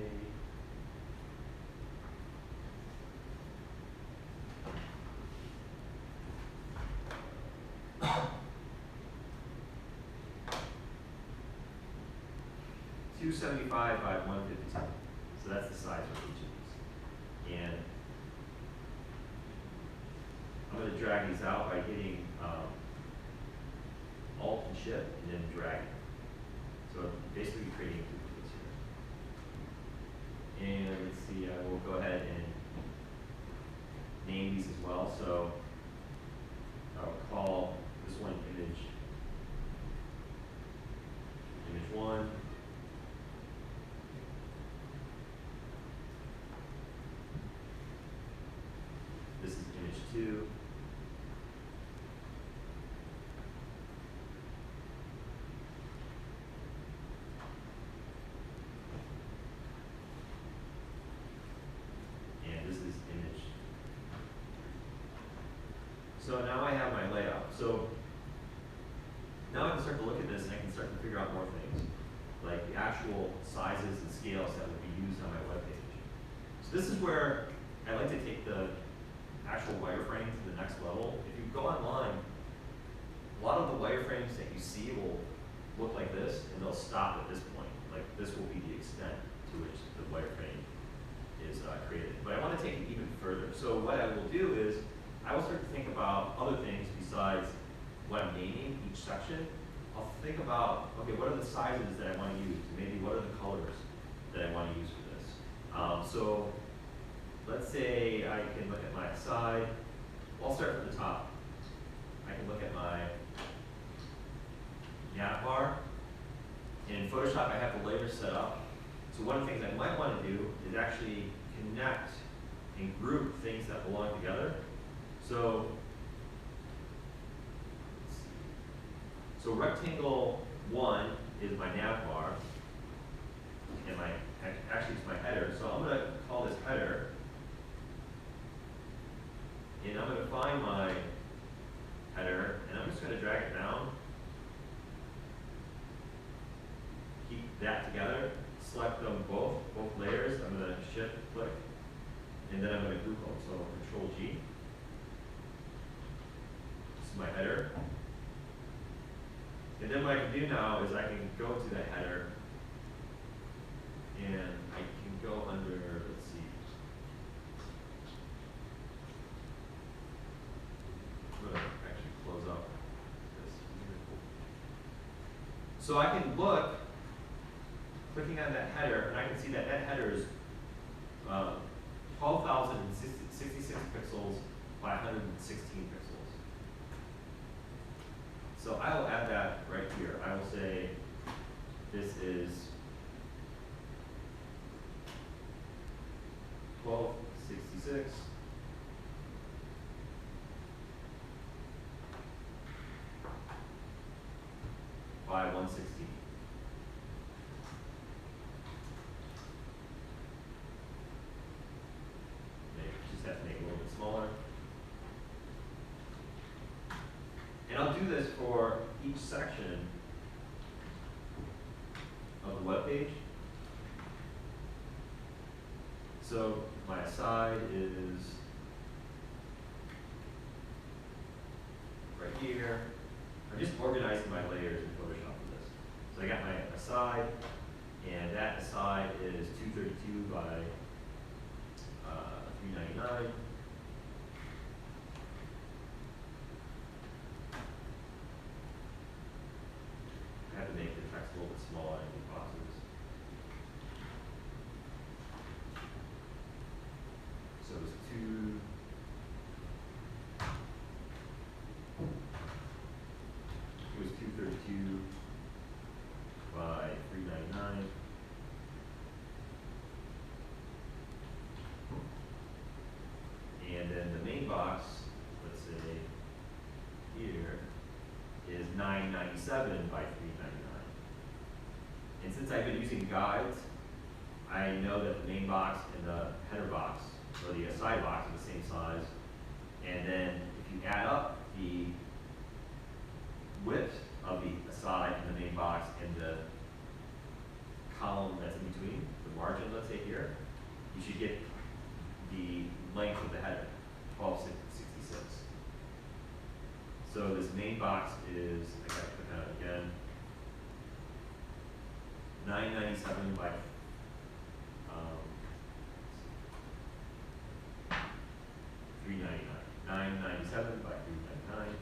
.275 by 152. So that's the size of each of these. And I'm going to drag these out by hitting Alt and Shift and then dragging. So basically creating duplicates here. And let's see, I will go ahead and name these as well. So I'll call this one image 1. This is image 2. And this is image. So now I have my layout. So now I can start to look at this and I can start to figure out more things, like the actual sizes and scales that would be used on my web page. So this is where I like to take the actual wireframe to the next level. If you go online, a lot of the wireframes that you see will look like this, and they'll stop at this point. Like this will be the extent to which the wireframe is created. But I want to take it even further. So what I will do is I will start to think about other things besides what I'm naming each section. I'll think about, okay, what are the sizes that I want to use? Maybe what are the colors that I want to use for this? So let's say I can look at my side. I'll start from the top. I can look at my nav bar. In Photoshop, I have the layers set up. So one of the things I might want to do is actually connect and group things that belong together. So rectangle 1 is my nav bar, and actually it's my header. So I'm going to call this header, and I'm going to find my header, and I'm just going to drag it down, keep that together, select them both layers. I'm going to shift click, and then I'm going to group them. So Control G. This is my header. And then what I can do now is I can go to that header, and I can go under, let's see, I'm going to actually close up this. So I can look, clicking on that header, and I can see that that header is 12,066 pixels by 116 pixels. So I will add that right here. I will say this is 1266 by 116. Just have to make it a little bit smaller. And I'll do this for each section of the web page. So my aside is right here. I'm just organizing my layers in Photoshop for this. So I got my aside, and that aside is 232 by 399. I have to make the text a little bit smaller in these boxes. So it's 2. It was 232 by 399. And then the main box, let's say here, is 997 by 399. And since I've been using guides, I know that the main box and the header box, or the side box, are the same size. And then if you add up the the column that's in between, the margin, let's say here, you should get the length of the header, 1266. So this main box is, I gotta click on it again, 997 by 399. 997 by 399.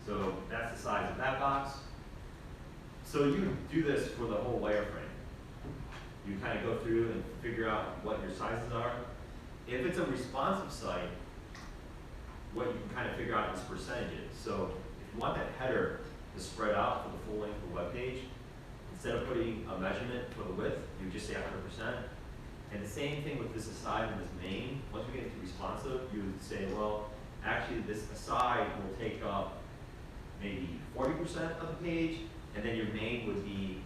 So that's the size of that box. So you do this for the whole wireframe. You kind of go through and figure out what your sizes are. If it's a responsive site, what you can kind of figure out is percentages. So if you want that header to spread out for the full length of the web page, instead of putting a measurement for the width, you just say 100%. And the same thing with this aside and this main. Once we get into responsive, you would say, well, actually this aside will take up maybe 40% of the page, and then your main would be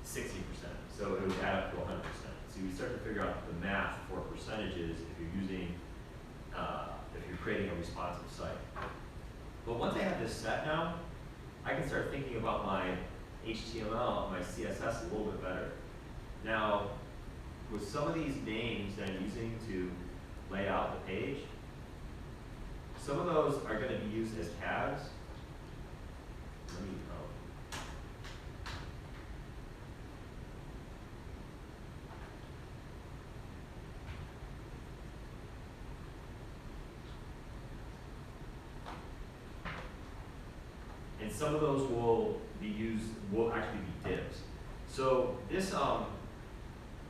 60%. So it would add up to 100%. So you start to figure out the math for percentages if you're using, if you're creating a responsive site. But once I have this set now, I can start thinking about my HTML, my CSS a little bit better. Now, with some of these names that I'm using to lay out the page, some of those are going to be used as tags. Let me and some of those will actually be divs. So this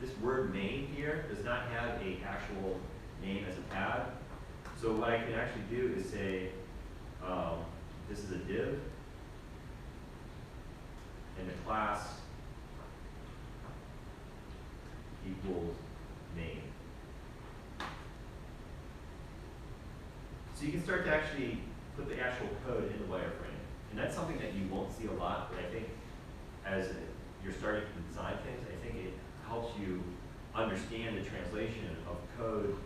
this word main here does not have an actual name as a tag. So what I can actually do is say this is a div, and the class equals main. So you can start to actually put the actual code in the wireframe. And that's something that you won't see a lot, but I think as you're starting to design things, I think it helps you understand the translation of code,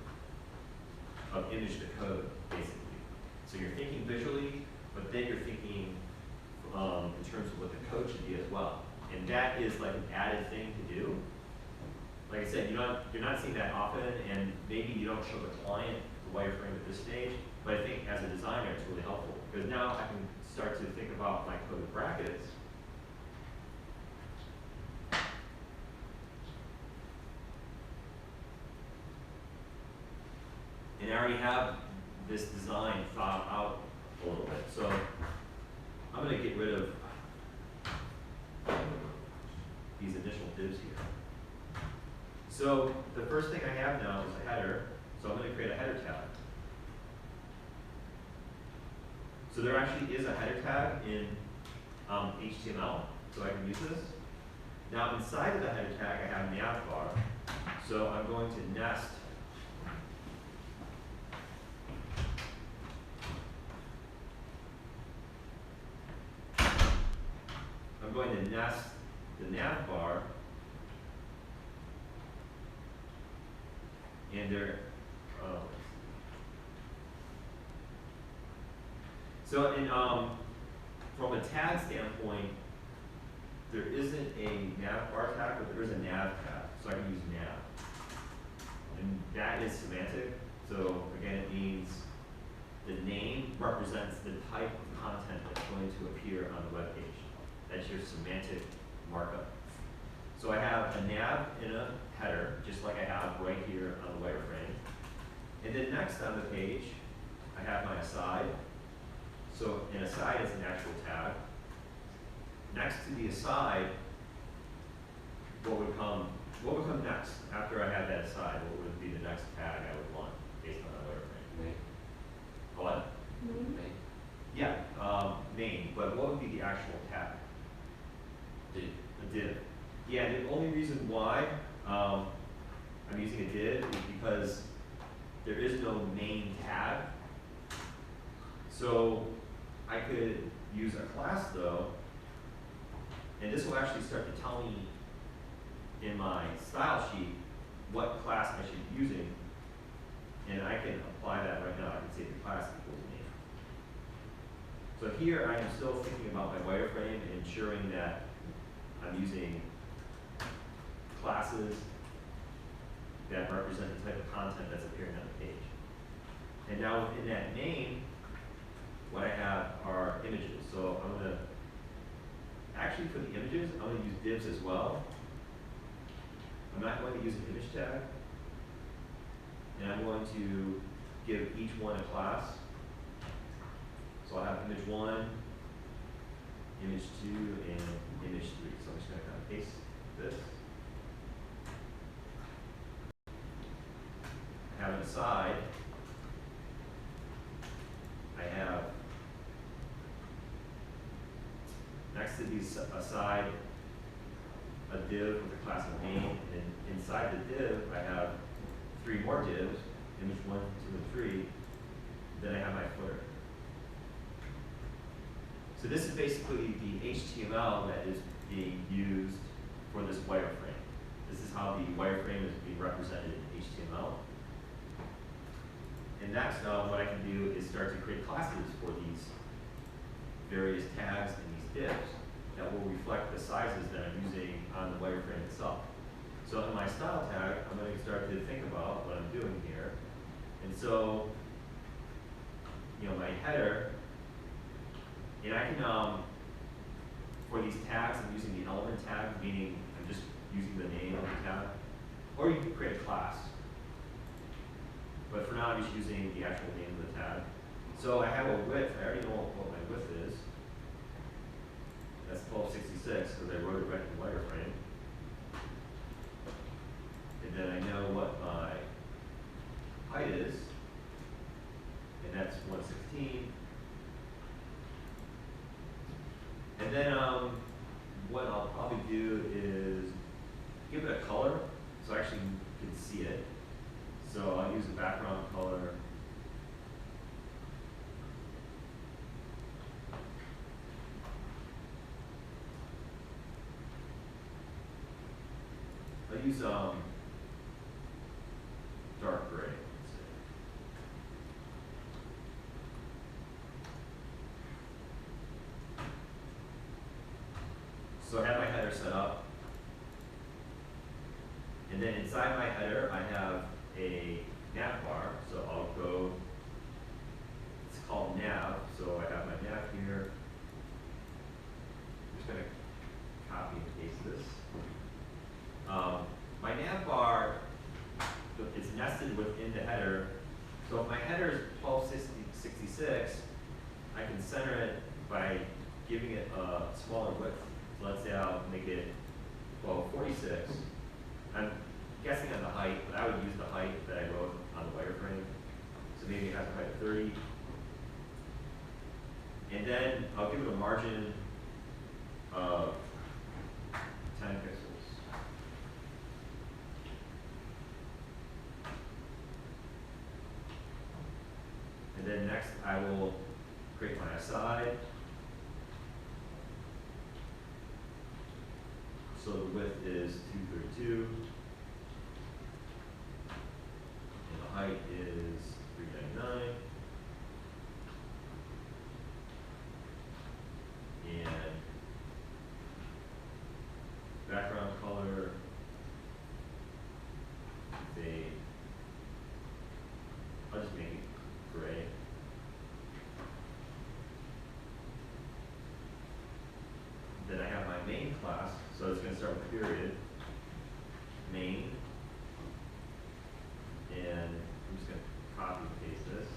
of image to code, basically. So you're thinking visually, but then you're thinking in terms of what the code should be as well. And that is like an added thing to do. Like I said, you're not seeing that often, and maybe you don't show the client the wireframe at this stage, but I think as a designer it's really helpful, because now I can start to think about my code brackets. And I already have this design thought out a little bit. So I'm going to get rid of these initial divs here. So the first thing I have now is a header. So I'm going to create a header tag. So there actually is a header tag in HTML, so I can use this. Now inside of the header tag, I have nav bar. So I'm going to nest the nav bar, and so from a tag standpoint, there isn't a nav bar tag, but there is a nav tag, so I can use nav. And that is semantic, so again, it means the name represents the type of content that's going to appear on the web page. That's your semantic markup. So I have a nav in a header, just like I have right here on the wireframe. And then next on the page, I have my aside. So an aside is an actual tag. Next to the aside, what would come next after I have that aside? What would be the next tag I would want based on my wireframe? Main. What? Main. Yeah, main. But what would be the actual tag? Div. A div. Yeah, the only reason why I'm using a div is because there is no main tag. So I could use a class though, and this will actually start to tell me in my style sheet what class I should be using, and I can apply that right now. I can say the class equals name. So here I am still thinking about my wireframe and ensuring that I'm using classes that represent the type of content that's appearing on the page. And now within that name, what I have are images. So I'm going to, actually for the images, I'm going to use divs as well. I'm not going to use an image tag. And I'm going to give each one a class. So I'll have image 1, image 2, and image 3. So I'm just going to kind of paste this. I have an aside. I have next to these aside a div with a class of name, and inside the div I have 3 more divs, image 1, 2, and 3. Then I have my footer. So this is basically the HTML that is being used for this wireframe. This is how the wireframe is being represented in HTML. And next, what I can do is start to create classes for these various tags and these divs that will reflect the sizes that I'm using on the wireframe itself. So in my style tag, I'm going to start to think about what I'm doing here. And so, my header, and I can, for these tags, I'm using the element tag, meaning I'm just using the name of the tag. Or you can create a class. But for now, I'm just using the actual name of the tag. So I have a width. I already know what my width is. That's 1266 because I wrote it right in the wireframe. And then I know what my height is, and that's 116. And then what I'll probably do is give it a color so I actually can see it. So I'll use a background color. I'll use dark gray. Let's say. So I have my header set up. And then inside my header, I have a nav bar. So I'll go, it's called nav. So I have my nav here. I'm just going to copy and paste this. My nav bar is nested within the header. So if my header is 1266, I can center it by giving it a smaller width. So let's say I'll make it 1246. I'm guessing on the height, but I would use the height that I wrote on the wireframe. So maybe it has a height of 30. And then I'll give it a margin of 10 pixels. And then next, I will create my aside. So the width is 232. And the height is 399. And background color, I'll just make it gray. Then I have my main class, so it's going to start with period, main, and I'm just going to copy and paste this.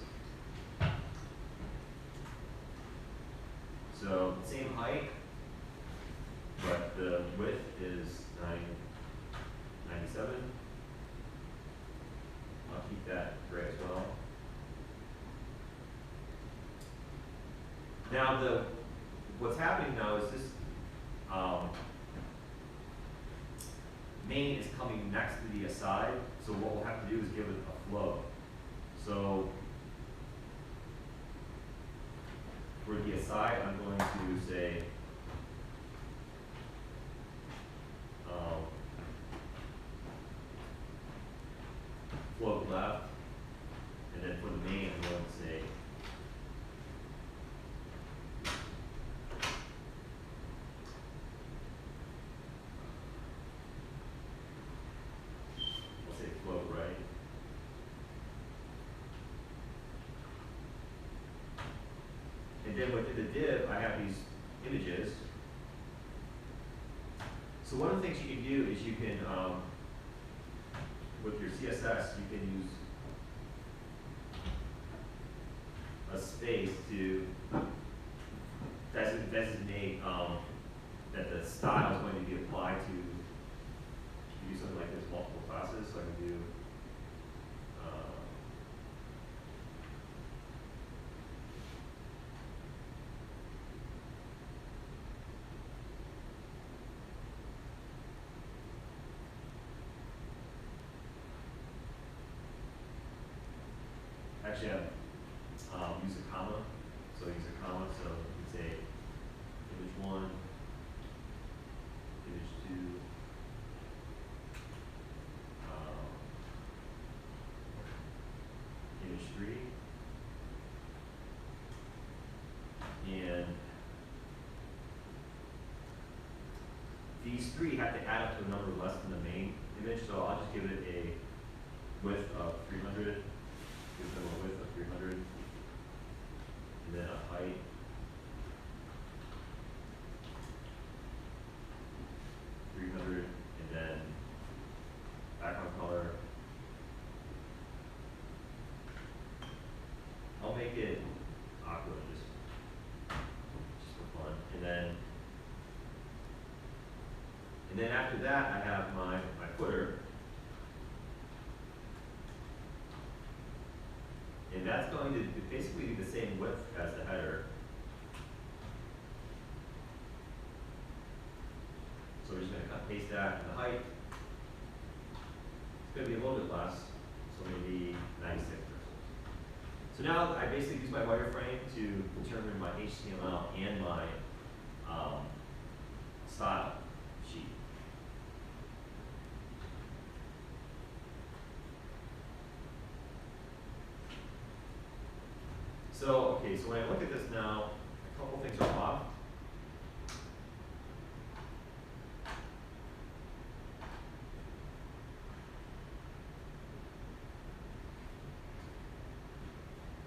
So same height, but the width is 997. I'll keep that gray as well. Now what's happening now is this main is coming next to the aside, so what we'll have to do is give it a flow. So for the aside, I'm going to say float left, and then for the main, I'm going to say we'll say float right. And then within the div, I have these images. So one of the things you can do is you can, with your CSS, you can use a space to designate that the style is going to be applied to do something like this, multiple classes. So I can do actually use a comma. So use a comma. So you can say image 1, image 2, image 3, and these 3 have to add up to a number less than the main image. So I'll just give it a width of 300. Give them a width of 300, and then a height. $300, and then background color. I'll make it aqua just for fun, and then after that I have my footer. And that's going to basically be the same width as the header. So we're just going to cut paste that, and the height it's going to be a little bit less, so maybe 96 pixels. So now I basically use my wireframe to determine my HTML and my style sheet. So, okay, so when I look at this now, a couple things are off.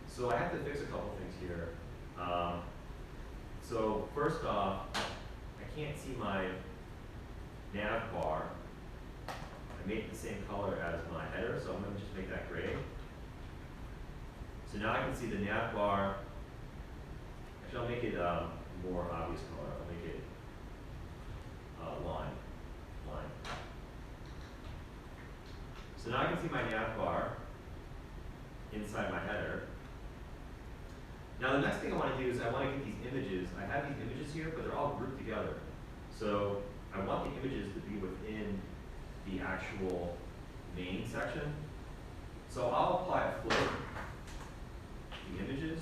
So I have to fix a couple things here. So first off, I can't see my nav bar. I made it the same color as my header, so I'm going to just make that gray. So now I can see the nav bar. Actually, I'll make it more obvious color. I'll make it line. So now I can see my nav bar inside my header. Now the next thing I want to do is I want to get these images. I have these images here, but they're all grouped together. So I want the images to be within the actual main section. So I'll apply a float. The images,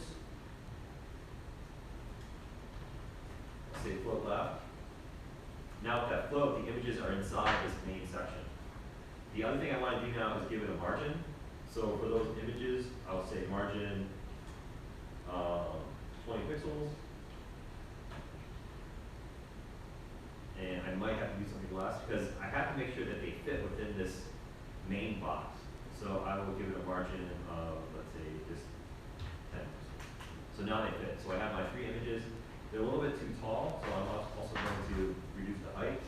say float left. Now with that float, the images are inside this main section. The other thing I want to do now is give it a margin. So for those images, I'll say margin 20 pixels. And I might have to do something less because I have to make sure that they fit within this main box. So I will give it a margin of, let's say, just 10 pixels. So now they fit. So I have my 3 images. They're a little bit too tall, so I'm also going to reduce the height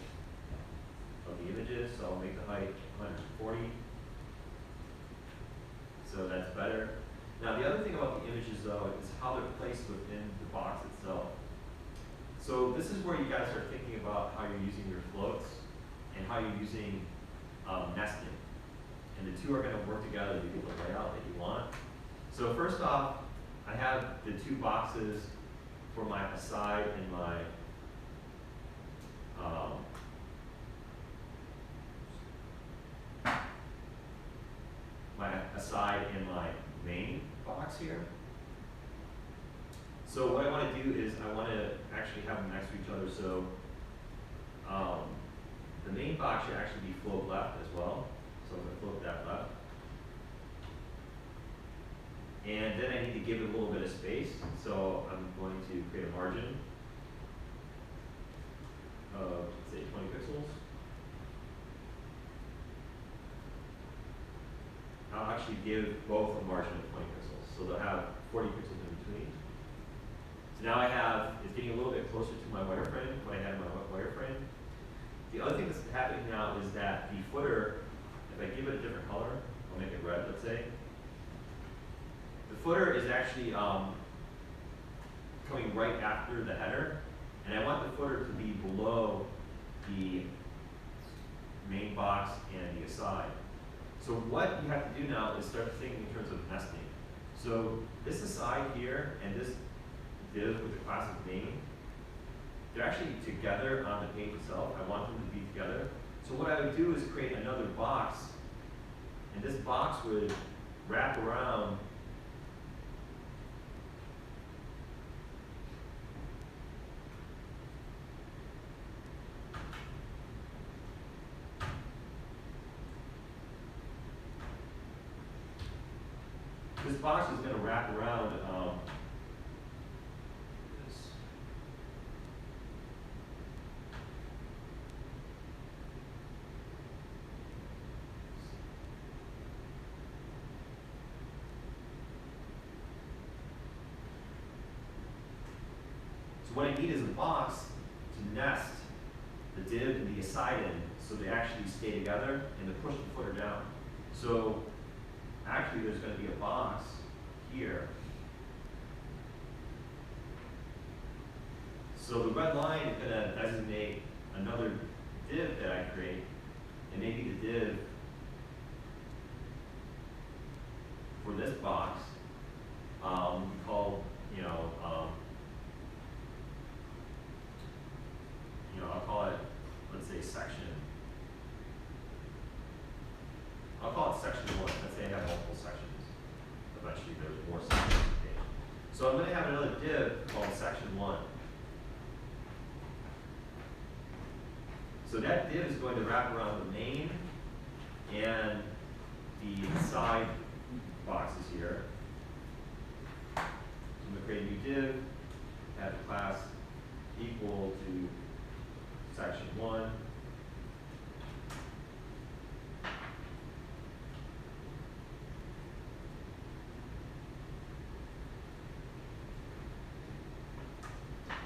of the images. So I'll make the height 140. So that's better. Now the other thing about the images though is how they're placed within the box itself. So this is where you guys start thinking about how you're using your floats and how you're using nesting. And the two are going to work together to get the layout that you want. So first off, I have the 2 boxes for my aside and my aside and my main box here. So what I want to do is I want to actually have them next to each other. So the main box should actually be float left as well. So I'm going to float that left. And then I need to give it a little bit of space, so I'm going to create a margin of, say, 20 pixels. I'll actually give both a margin of 20 pixels, so they'll have 40 pixels in between. So now I have, it's getting a little bit closer to my wireframe, what I had in my wireframe. The other thing that's happening now is that the footer, if I give it a different color, I'll make it red, let's say. The footer is actually coming right after the header, and I want the footer to be below the main box and the aside. So what you have to do now is start thinking in terms of nesting. So this aside here and this div with the class of main, they're actually together on the page itself. I want them to be together. So what I would do is create another box, and this box would wrap around this box is going to wrap around this. So what I need is a box to nest the div and the aside in so they actually stay together and to push the footer down. So actually, there's going to be a box here. So the red line is going to designate another div that I create, and maybe the div for this box we call, I'll call it, let's say, section. I'll call it section 1. Let's say I have multiple sections. Eventually, there's more sections on the page. So I'm going to have another div called section 1. So that div is going to wrap around the main and the side boxes here. So I'm going to create a new div, add the class equal to section 1.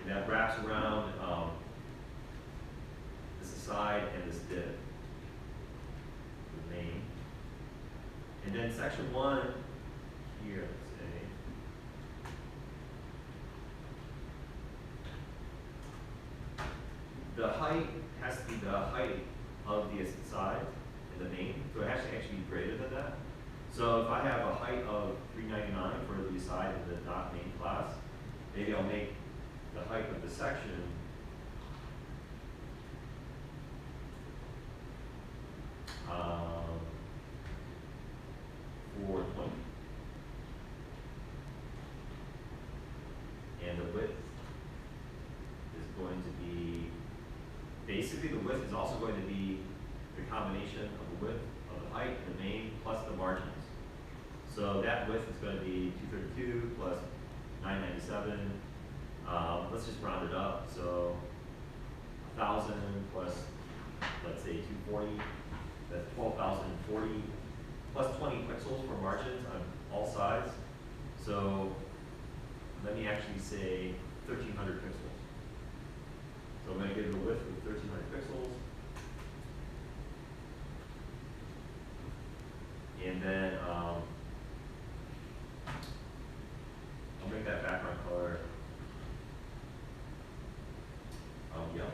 And that wraps around this aside and this div, the main. And then section 1 here, let's say. The height has to be the height of the aside and the main, so it has to actually be greater than that. So if I have a height of 399 for the aside and the not main class, maybe I'll make the height of the section for 20. And the width is going to be, basically the width is also going to be the combination of the width of the height and the main plus the margins. So that width is going to be 232 plus 997. Let's just round it up. So 1,000 plus, let's say 240, that's 12,040 plus 20 pixels for margins on all sides. So let me actually say 1,300 pixels. So I'm going to give it a width of 1,300 pixels. And then I'll make that background color yellow.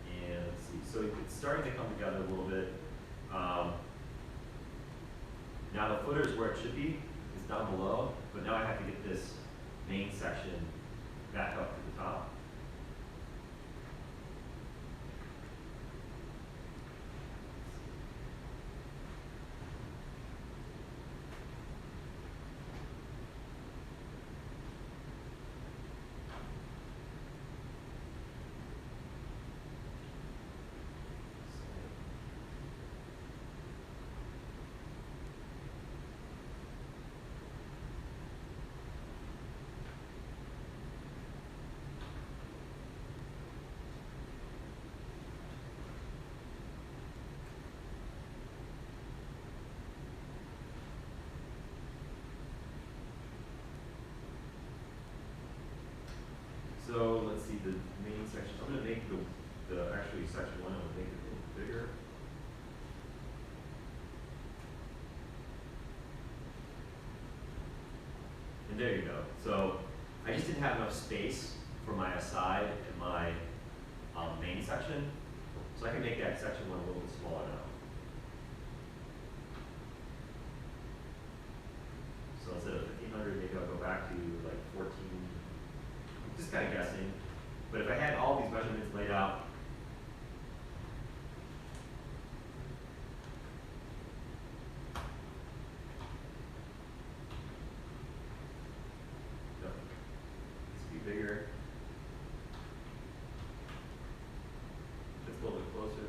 And let's see, so it's starting to come together a little bit. Now the footer is where it should be, it's down below, but now I have to get this main section back up to the top. So let's see the main section. I'm going to make the actually section 1. I'm going to make it a little bigger. And there you go. So I just didn't have enough space for my aside and my main section, so I can make that section 1 a little bit smaller now. So instead of 1500, maybe I'll go back to like 14. I'm just kind of guessing. But if I had all these measurements laid out, no, this would be bigger. Just a little bit closer.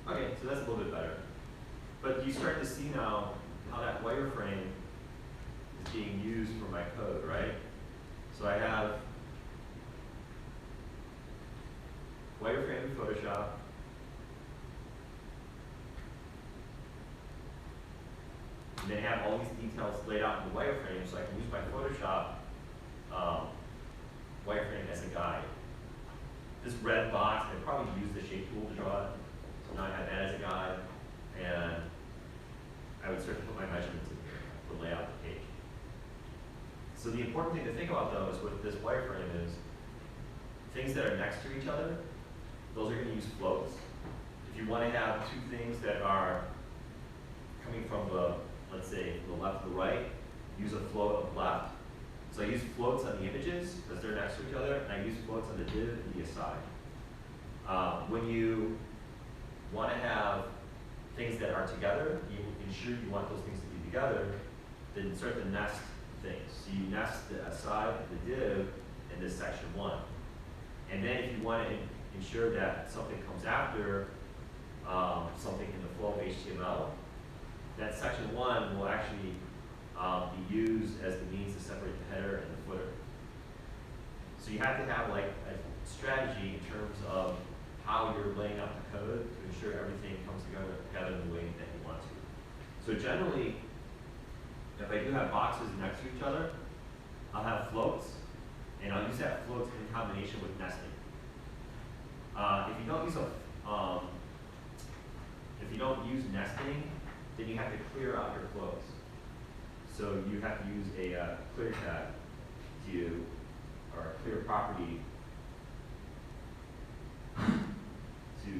Okay, so that's a little bit better. But you start to see now how that wireframe is being used for my code, right? So I have wireframe in Photoshop. And then I have all these details laid out in the wireframe, so I can use my Photoshop wireframe as a guide. This red box, I probably use the shape tool to draw it. So now I have that as a guide, and I would start to put my measurements in here to lay out the page. So the important thing to think about though is with this wireframe is things that are next to each other, those are going to use floats. If you want to have two things that are coming from the, let's say, the left to the right, use a float of left. So I use floats on the images because they're next to each other, and I use floats on the div and the aside. When you want to have things that are together, you ensure you want those things to be together, then start to nest things. So you nest the aside, the div, in this section 1. And then if you want to ensure that something comes after something in the flow of HTML, that section 1 will actually be used as the means to separate the header and the footer. So you have to have like a strategy in terms of how you're laying out the code to ensure everything comes together in the way that you want to. So generally, if I do have boxes next to each other, I'll have floats, and I'll use that floats in combination with nesting. If you don't use nesting, then you have to clear out your floats. So you have to use a clear tag or a clear property to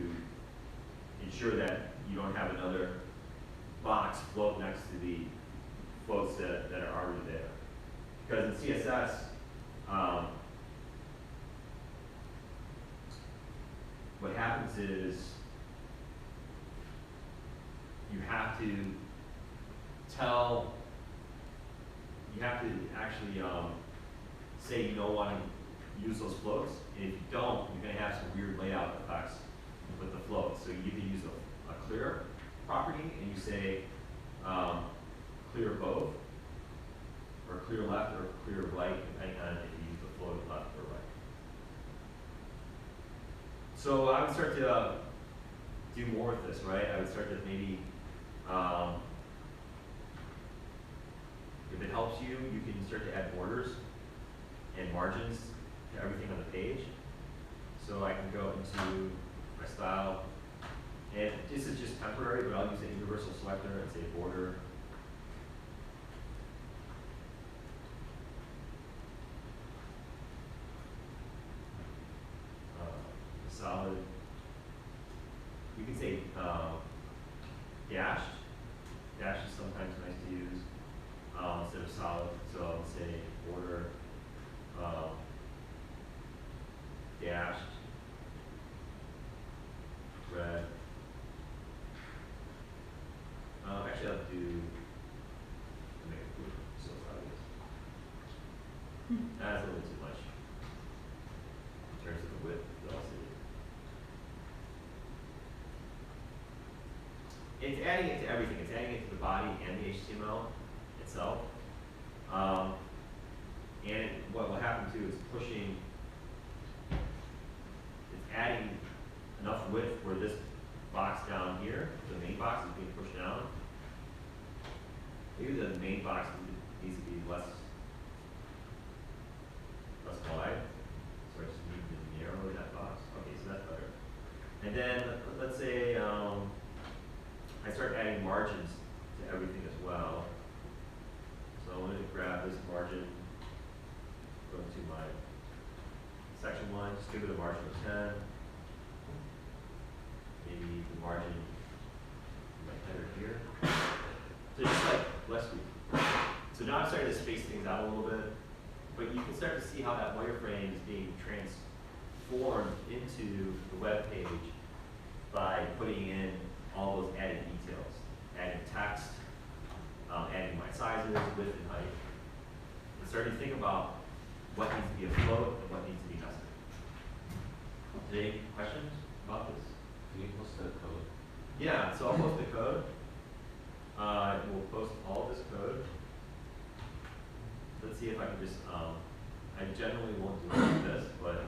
ensure that you don't have another box float next to the floats that are already there. Because in CSS, what happens is you have to actually say you don't want to use those floats, and if you don't, you're going to have some weird layout effects with the floats. So you either use a clear property, and you say clear both, or clear left, or clear right, depending on if you use the float left or right. So I would start to do more with this, right? I would start to maybe, if it helps you, you can start to add borders and margins to everything on the page. So I can go into my style, and this is just temporary, but I'll use a universal selector and say border. Solid. You can say dashed. Dash is sometimes nice to use instead of solid. So I'll say border dashed red. Actually, I'll make it so obvious. That's a little too much in terms of the width. It's adding it to everything. It's adding it to the body and the HTML itself. And what will happen too is it's adding enough width where this box down here, the main box is being pushed down. Maybe the main box needs to be less wide. So I just need to narrow that box. Okay, so that's better. And then let's say I start adding margins to everything as well. So I'm going to grab this margin, go to my section line, just give it a margin of 10. Maybe the margin my header here. So just like less weak. So now I'm starting to space things out a little bit, but you can start to see how that wireframe is being transformed into the web page by putting in all those added details, adding text, adding my sizes, width and height, and starting to think about what needs to be afloat and what needs to be nested. Any questions about this? Can you post the code? Yeah, so I'll post the code. We'll post all of this code. Let's see if I can just, I generally won't do it like this, but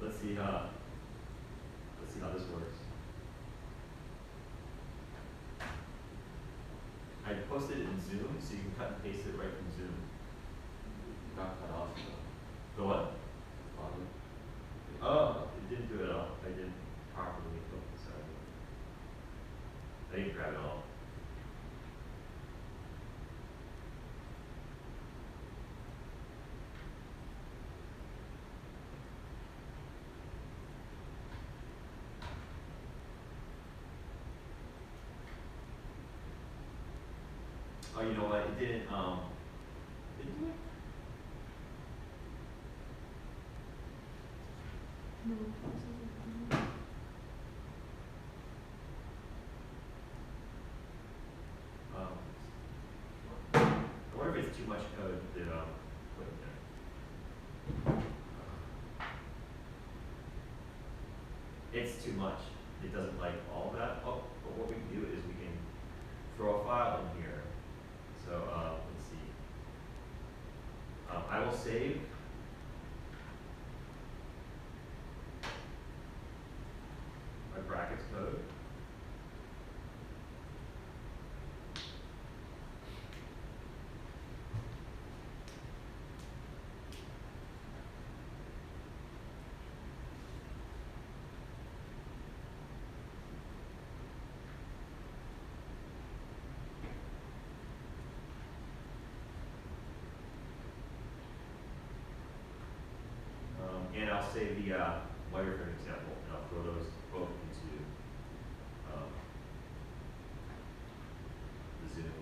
let's see how this works. I posted it in Zoom, so you can cut and paste it right from Zoom. Got cut off The what? the bottom. Oh, it didn't do it all. I didn't properly focus on it. I didn't grab it all. Oh, you know what? It didn't. Didn't do it? I wonder if it's too much code to put in there. It's too much. It doesn't like all of that. Oh, but what we can do is we can throw a file in here. So let's see. I will save. My brackets code. And I'll save the wireframe example, and I'll throw those both into the Zoom.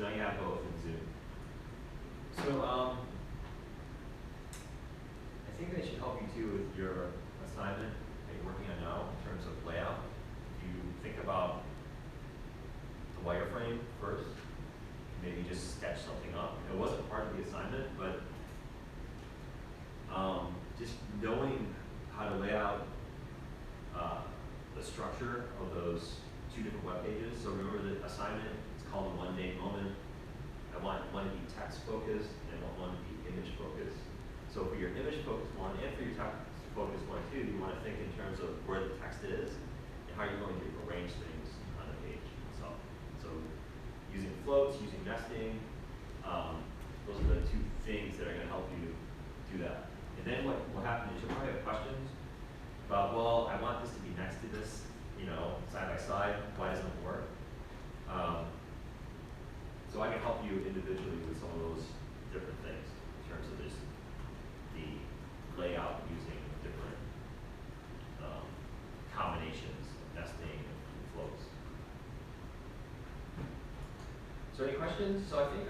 now you have both in Zoom. So I think that should help you too with your assignment that you're working on now in terms of layout. If you think about the wireframe first, maybe just sketch something up. It wasn't part of the assignment, but just knowing how to lay out the structure of those two different web pages. So remember the assignment, it's called a one-day moment. I want one to be text focused and I want one to be image focused. So for your image focused one and for your text focused one too, you want to think in terms of where the text is and how you're going to arrange things on the page itself. So using floats, using nesting, those are the two things that are going to help you do that. And then what will happen is you'll probably have questions about, well, I want this to be next to this, you know, side by side. Why doesn't it work? So I can help you individually with some of those different things in terms of just the layout using different combinations of nesting and flows. So any questions? So I think